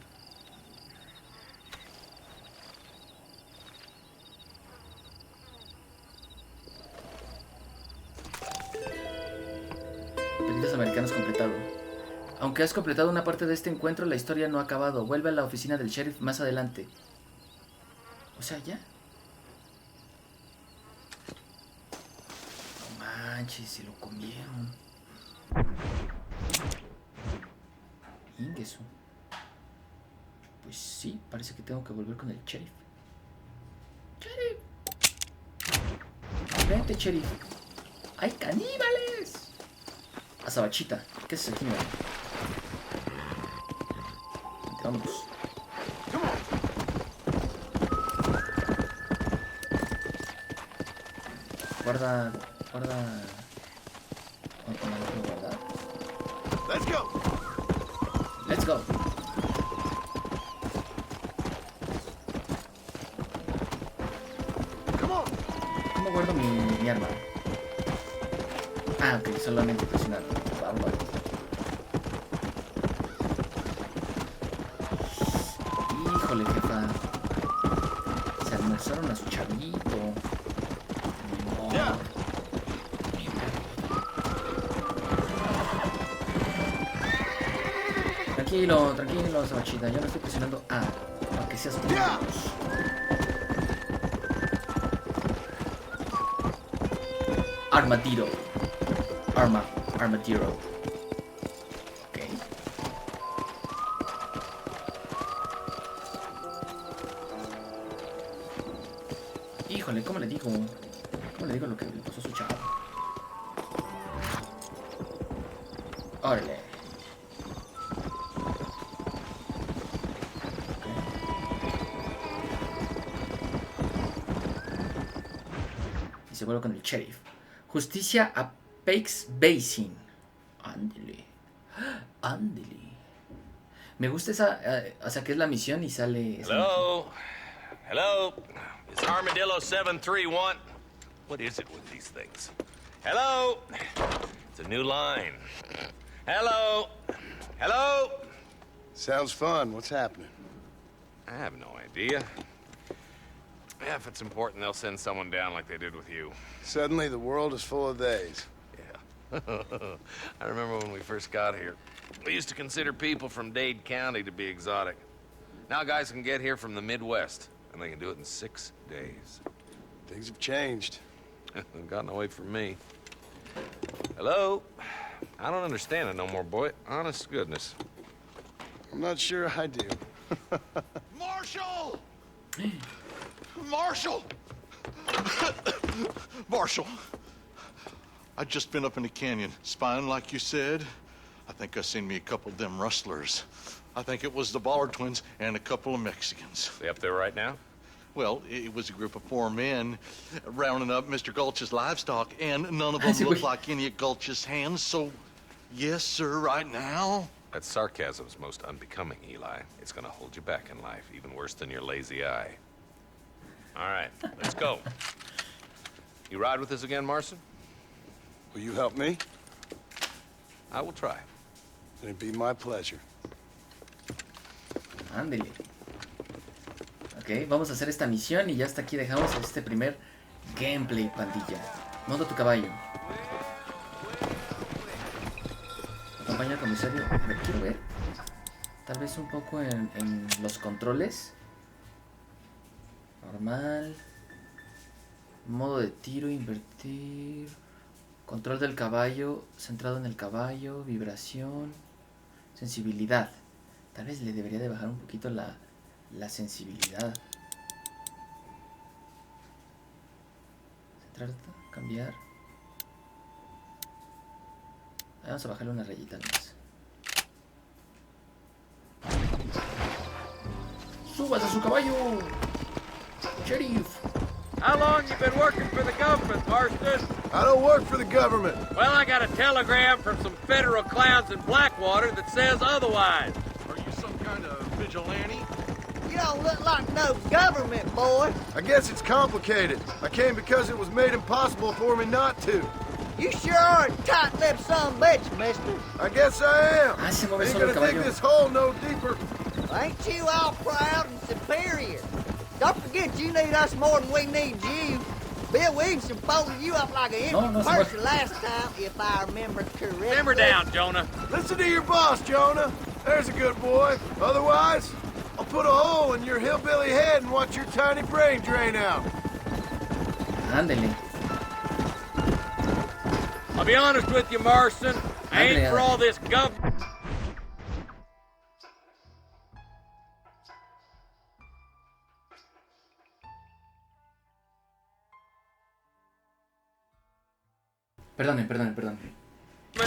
Pedidos americanos completado. Aunque has completado una parte de este encuentro, la historia no ha acabado. Vuelve a la oficina del sheriff más adelante. O sea, ya. No manches, se lo comieron. Ingesu. Pues sí, parece que tengo que volver con el sheriff. ¡Sheriff! Vente, sheriff. ¡Hay caníbales! Azabachita, ¿qué haces aquí, mira? Vamos. Guarda. Guardar. Let's go. Let's go. Come on. ¿Cómo guardo mi arma? Ah, ok, solamente presionar. Bárbaro. Híjole, jefa. Se almorzaron a su chavito. No. Tranquilo, Sabachita. Yo no estoy presionando A. Para que seas tú. Armadillo. Armadillo. Ok. Híjole, ¿cómo le digo? ¿Cómo le digo lo que le pasó a su chavo? Órale. Y se vuelve con el sheriff. Justicia a Paix Basin. Ándele. Me gusta esa, o sea, que es la misión y sale... Hello? Hello? Is Armadillo 731? What is it with these things? Hello? It's a new line. Hello? Hello? Sounds fun. What's happening? I have no idea. Yeah, if it's important, they'll send someone down like they did with you. Suddenly, the world is full of days. Yeah. I remember when we first got here. We used to consider people from Dade County to be exotic. Now guys can get here from the Midwest, and they can do it in 6 days. Things have changed. They've gotten away from me. Hello? I don't understand it no more, boy. Honest to goodness. I'm not sure I do. Marshall! Marshall! Marshall! I just been up in the canyon, spying like you said. I think I seen me a couple of them rustlers. I think it was the Ballard twins and a couple of Mexicans. They up there right now? Well, it was a group of 4 men rounding up Mr. Gulch's livestock, and none of them looked like any of Gulch's hands, so yes, sir, right now. That sarcasm's most unbecoming, Eli. It's gonna hold you back in life, even worse than your lazy eye. All right, let's go. You ride with us again, Marston? Will you help me? I will try. It'd be my pleasure. Ándele. Ok, vamos a hacer esta misión y ya hasta aquí dejamos este primer gameplay, pandilla. Monta tu caballo. Acompaña al comisario. A ver, quiero ver. Tal vez un poco en los controles. Normal. Modo de tiro, invertir. Control del caballo, centrado en el caballo, vibración, sensibilidad. Tal vez le debería de bajar un poquito la sensibilidad. Centrar, cambiar. Vamos a bajarle una rayita más. ¡Subas a su caballo! ¡Sheriff! How long you been working for the government, Marston? I don't work for the government. Well, I got a telegram from some federal clowns in Blackwater that says otherwise. Are you some kind of vigilante? You don't look like no government, boy. I guess it's complicated. I came because it was made impossible for me not to. You sure are a tight-lipped son of a bitch, mister. I guess I am. Se mueve Ain't solo el gonna dig caballo. this hole no deeper. Ain't you all proud and superior? Don't forget you need us more than we need you. Bill Williamson folded you up like an empty person last time, if I remember correctly. Simmer down, Jonah. Listen to your boss, Jonah. There's a good boy. Otherwise, I'll put a hole in your hillbilly head and watch your tiny brain drain out. Ándele. I'll be honest with you, Marston. I ain't for all this government. Perdone.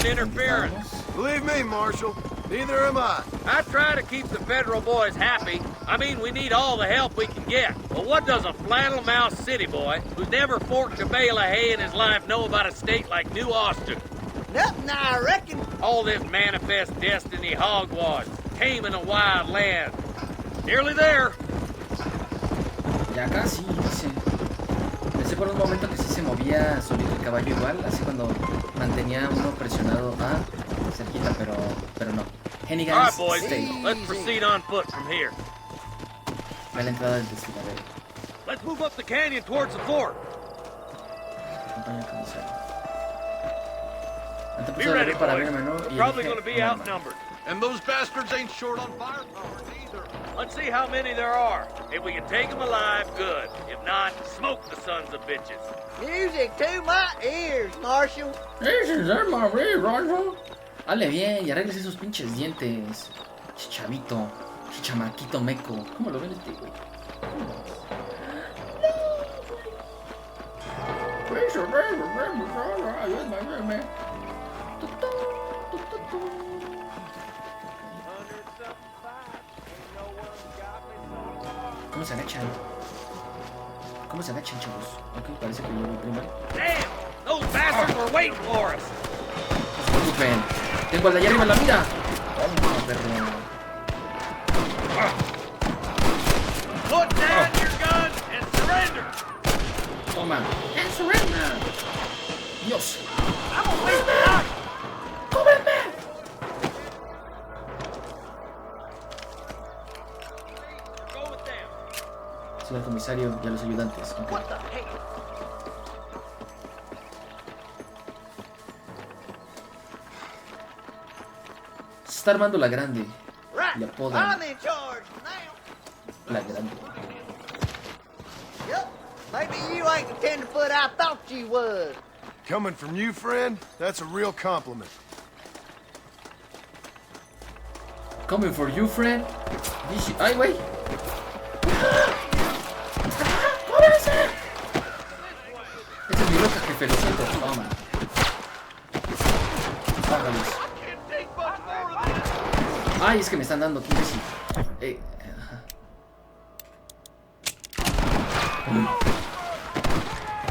Interference. Believe me, Marshal, neither am I. I try to keep the federal boys happy. I mean, we need all the help we can get. But what does a flannel-mouthed city boy who's never forked a bale of hay in his life know about a state like New Austin? Nothing, I reckon. All this manifest destiny hogwash, taming a wild land. Nearly there. Ya casi, dice. Pensé por un momento que sí se movía solito el caballo igual, así cuando mantenía uno presionado cerquita, pero no. All right, boys, let's proceed on foot from here. Ve a la entrada del desfiladero. Let's move up the canyon towards the fort. Acompaña al comisario. Be ready, boys. We're probably going to be outnumbered. And those bastards ain't short on firepower either. Let's see how many there are. If we can take them alive, good. If not, smoke the sons of bitches. Music to my ears, Marshal. Hable bien y arregles esos pinches dientes. Chavito, chamaquito meco. ¿Cómo lo ven este güey? ¿Cómo se agachan? ¿Cómo se agachan, chavos? Ok, parece que yo voy primero. Damn! Those bastards were waiting for us! No se preocupen. Tengo al de allá arriba en la mira. Vamos, perro. Put down your guns and surrender! Toma. And surrender. Dios. ¡Cóbreme! ¡Cóbreme! Soy el comisario y a los ayudantes. Okay. Se está armando la grande. Le apodan la grande. Yep. Maybe you ain't the tenderfoot I thought you was. Coming from you, friend, that's a real compliment. Coming for you, friend. Ay, güey. ¡Cóbrense! Esta es mi loca, jefe, lo siento. Toma. Vámonos. Ay, es que me están dando, qué imbécil.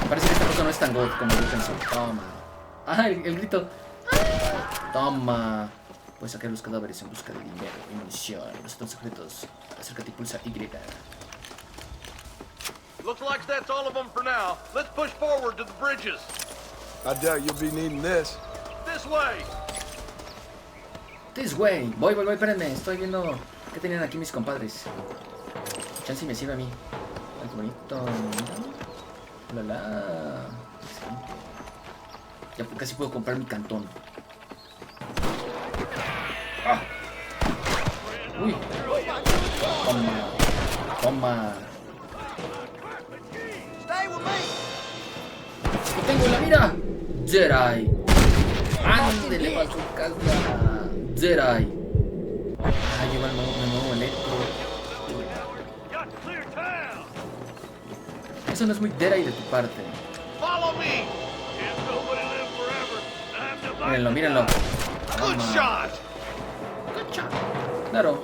Parece que esta cosa no es tan god como yo pensé. Toma. Ah, el grito. Toma. Puedes sacar los cadáveres en busca de dinero y munición. Los otros secretos. Acércate y pulsa Y. Looks like that's all of them for now. Let's push forward to the bridges. I doubt you'll be needing this. This way. This way. Voy, espérenme. Estoy viendo qué tenían aquí mis compadres. Chance me sirve a mí. Ay, qué bonito. Hola. Excelente. Ya casi puedo comprar mi cantón. Ah. Uy. Toma. ¡Lo tengo en la mira! Jedi. ¡Ándele pa' su casa! Jedi. Ah, lleva el nuevo electro. Eso no es muy Jedi de tu parte. Mírenlo. Good shot. Claro.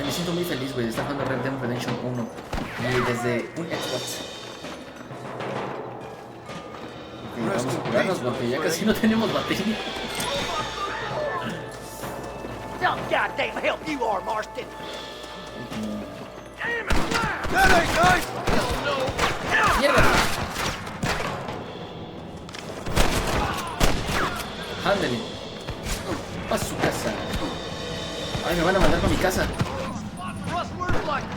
Me siento muy feliz, güey, de estar jugando Red Dead Redemption 1 y desde un Xbox. Ok, vamos a curarnos porque ya casi no tenemos batería. Some goddamn help you are, Marston. That ain't nice! ¡Mierda! Ándale. A su casa. Ay, me van a mandar para mi casa.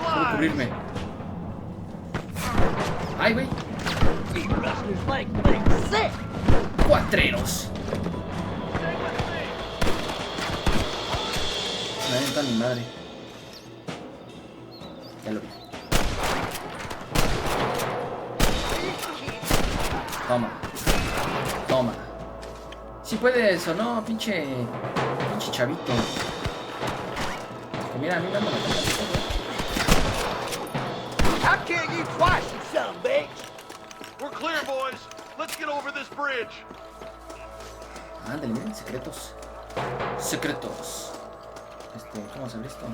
Puedo cubrirme. Ay, güey. Cuatreros. Me avienta mi madre. Ya lo vi. Toma. Toma. Si puedes o no, pinche chavito. Mira, a mí me anda matando. I'll kill you twice, you son of a bitch. We're clear, boys. Let's get over this bridge. Ándale, miren, secretos. Secretos. ¿Cómo se abre esto?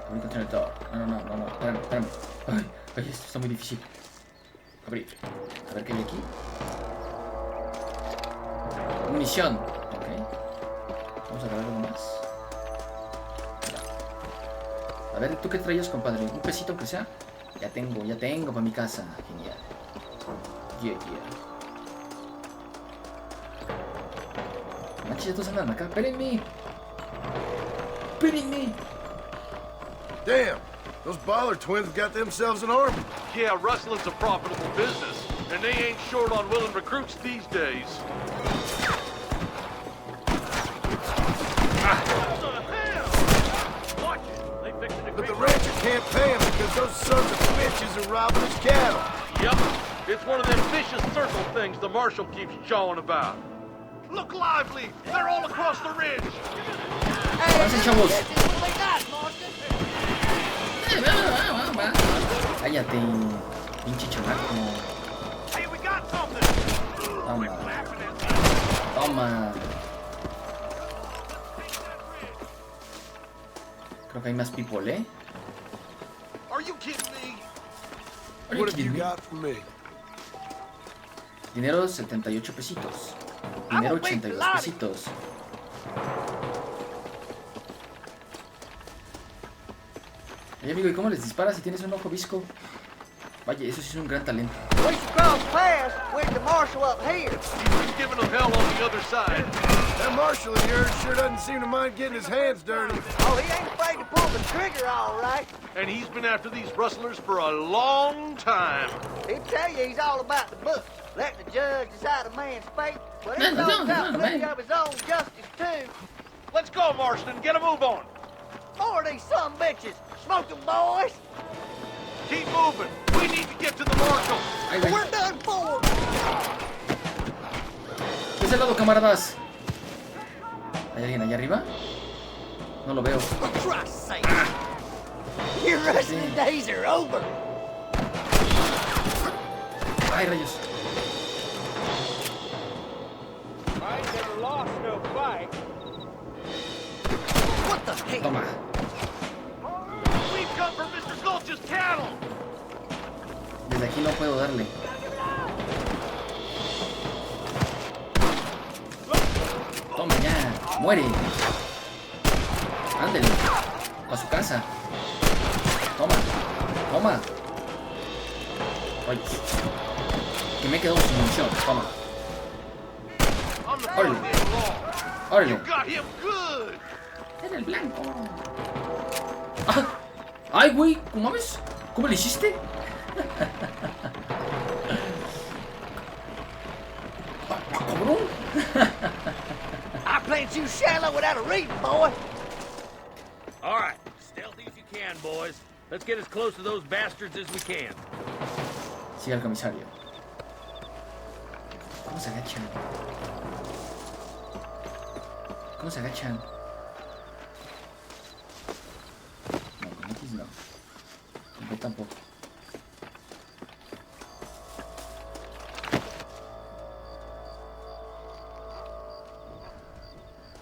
Abrir control todo. No, espérame. Ay, esto está muy difícil. Abrir. A ver qué hay aquí. Munición. Ok. Vamos a agarrar algo más. A ver, ¿tú qué traías, compadre? ¿Un pesito que sea? Ya tengo para mi casa. Genial. Yeah. Manches, estos andan acá. Espérenme. Damn, those Bollard twins got themselves an army. Yeah, rustling's a profitable business, and they ain't short on willing recruits these days. But the rancher can't pay him because those sons of bitches are robbing his cattle. Yep, it's one of them vicious circle things the marshal keeps jawing about. Look lively! They're all across the ridge! Avancen, chavos. Cállate, pinche chamaco. Toma. Creo que hay más people, ¿eh? Are you kidding me? What have you got for me? Dinero 78 pesitos. Dinero 82 pesitos. Oye, amigo, ¿y cómo les disparas si tienes un ojo visco? Vaya, eso sí es un gran talento. We should cross paths with the marshal up here. He's giving them hell on the other side. That marshal of yours sure doesn't seem to mind getting his hands dirty. Oh, he ain't afraid to pull the trigger, all right. And he's been after these rustlers for a long time. He'll tell you he's all about the books. Let the judge decide a man's fate. But he's all about plenty of his own justice, too. Let's go, Marston. Get a move on. More of these some bitches. Smoke them, boys. Keep moving. We need to get to the marshal. We're done for. De ese lado, camaradas. ¿Hay alguien allá arriba? No lo veo. For Christ's sake. Your wrestling days are over. Ay, rayos. I never lost no fight. What the heck? Toma. We've come for Mr. Gulch's cattle. Desde aquí no puedo darle. Toma ya. Muere. Ándele. A su casa. Toma. Toma. Ay. Que me quedo sin munición. Toma. Órale. Órale. Era el blanco. Ah. Ay, güey. ¿Cómo ves? ¿Cómo le hiciste? ¿Cabrón? I plant you shallow without a reason, boy. All right, stealthy as you can, boys. Let's get as close to those bastards as we can. Sigue al comisario. ¿Cómo se agachan? ¿Cómo se agachan? No, con X no. Con B tampoco.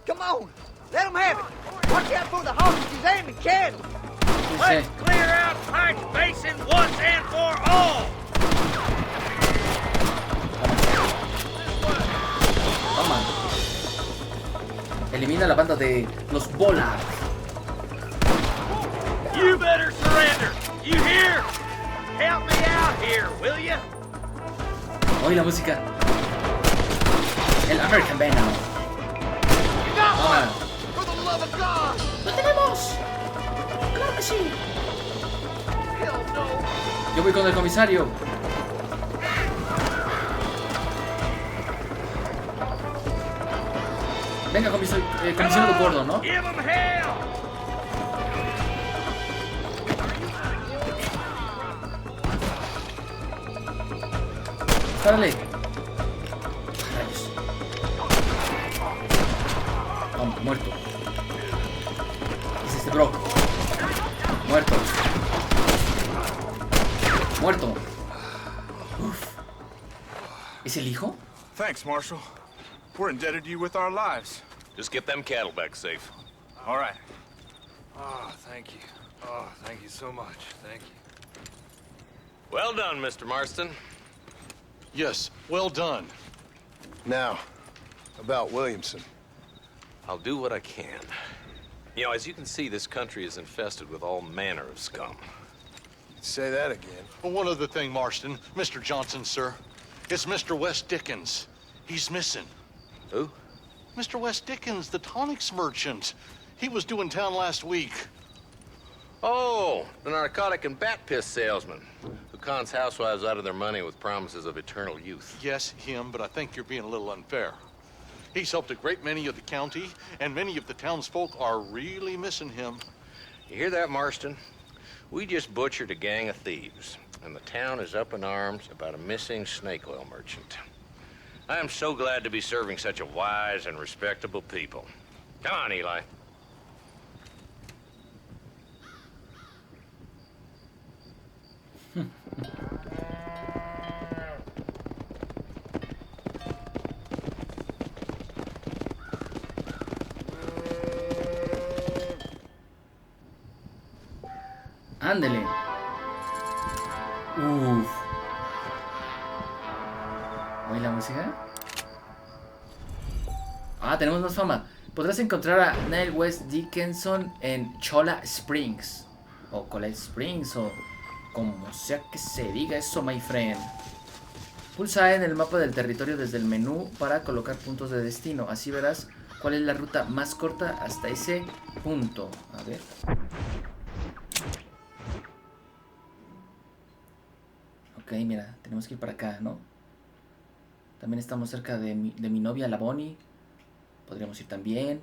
Come on, let them have it. Watch out for the hostages and the cattle. Let's clear out Pike's Basin once and for all. Toma. Elimina la banda de los bolas. You better surrender. You hear? Help me out here, will you? Oye la música. El American Venom. Toma. ¡Lo tenemos! ¡Claro que sí! Yo voy con el comisario. Venga, comisario gordo, ¿no? Dale. Rayos. Vamos, muerto. ¿Qué es este bro? Muerto. Muerto. Uf. ¿Es el hijo? Thanks, Marshal. We're indebted to you with our lives. Just get them cattle back safe. All right. Oh, thank you. Oh, thank you so much. Thank you. Well done, Mr. Marston. Yes, well done. Now, about Williamson. I'll do what I can. You know, as you can see, this country is infested with all manner of scum. Say that again. Well, one other thing, Marston. Mr. Johnson, sir. It's Mr. Wes Dickens. He's missing. Who? Mr. Wes Dickens, the tonics merchant. He was due in town last week. Oh, the narcotic and bat piss salesman who cons housewives out of their money with promises of eternal youth. Yes, him, but I think you're being a little unfair. He's helped a great many of the county, and many of the townsfolk are really missing him. You hear that, Marston? We just butchered a gang of thieves, and the town is up in arms about a missing snake oil merchant. I am so glad to be serving such a wise and respectable people. Come on, Eli. Ándele. Uff. ¿Oye la música? Ah, tenemos más fama. Podrás encontrar a Neil West Dickinson en Cholla Springs. O College Springs, o como sea que se diga eso, my friend. Pulsa en el mapa del territorio desde el menú para colocar puntos de destino. Así verás cuál es la ruta más corta hasta ese punto. A ver. Ok, mira, tenemos que ir para acá, ¿no? También estamos cerca de mi novia, la Bonnie. Podríamos ir también.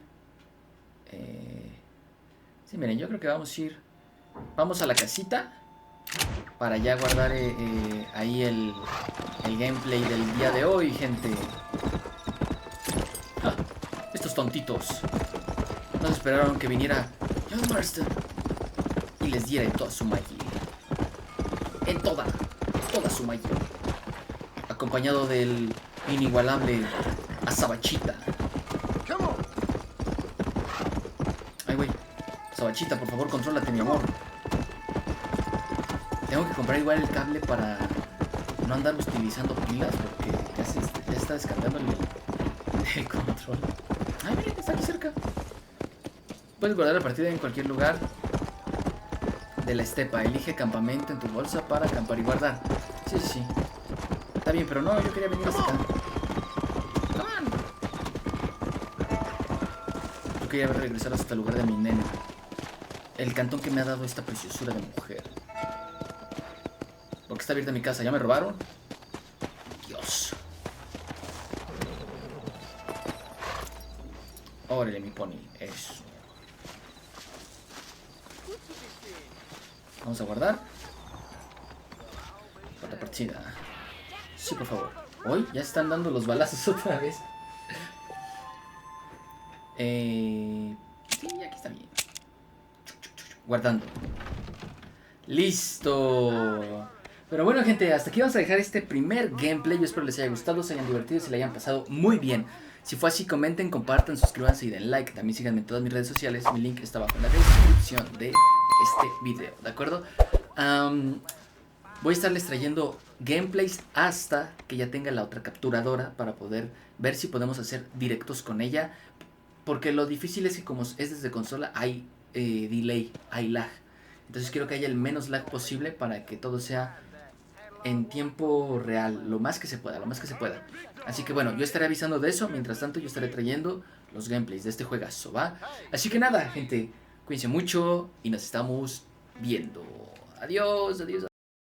Sí, miren, yo creo que vamos a ir. Vamos a la casita para ya guardar ahí el gameplay del día de hoy, gente. Ah, estos tontitos no esperaron que viniera John Marston y les diera en toda su magia. En toda su magia. Acompañado del inigualable Azabachita. Ay, güey. Azabachita, por favor, contrólate, mi amor. Tengo que comprar igual el cable para no andar utilizando pilas, porque ya está descargando el control. Ay, miren, está aquí cerca. Puedes guardar la partida en cualquier lugar de la estepa. Elige campamento en tu bolsa para acampar y guardar. Sí, sí, sí. Está bien, pero no, yo quería venir hasta acá. Yo quería regresar hasta el lugar de mi nena. El cantón que me ha dado esta preciosura de mujer. ¿Por qué está abierta mi casa? ¿Ya me robaron? Dios. Órale, mi pony. Eso. Vamos a guardar. Otra partida. Sí, por favor. Hoy ya están dando los balazos otra vez. Sí, aquí está bien. Guardando. Listo. Pero bueno, gente, hasta aquí vamos a dejar este primer gameplay. Yo espero les haya gustado, se hayan divertido, se le hayan pasado muy bien. Si fue así, comenten, compartan, suscríbanse y den like. También síganme en todas mis redes sociales. Mi link está abajo en la descripción de este video, ¿de acuerdo? Voy a estarles trayendo gameplays hasta que ya tenga la otra capturadora para poder ver si podemos hacer directos con ella. Porque lo difícil es que como es desde consola hay delay, hay lag. Entonces quiero que haya el menos lag posible para que todo sea en tiempo real, lo más que se pueda, Así que bueno, yo estaré avisando de eso. Mientras tanto yo estaré trayendo los gameplays de este juegazo, ¿va? Así que nada, gente, cuídense mucho y nos estamos viendo. Adiós, adiós.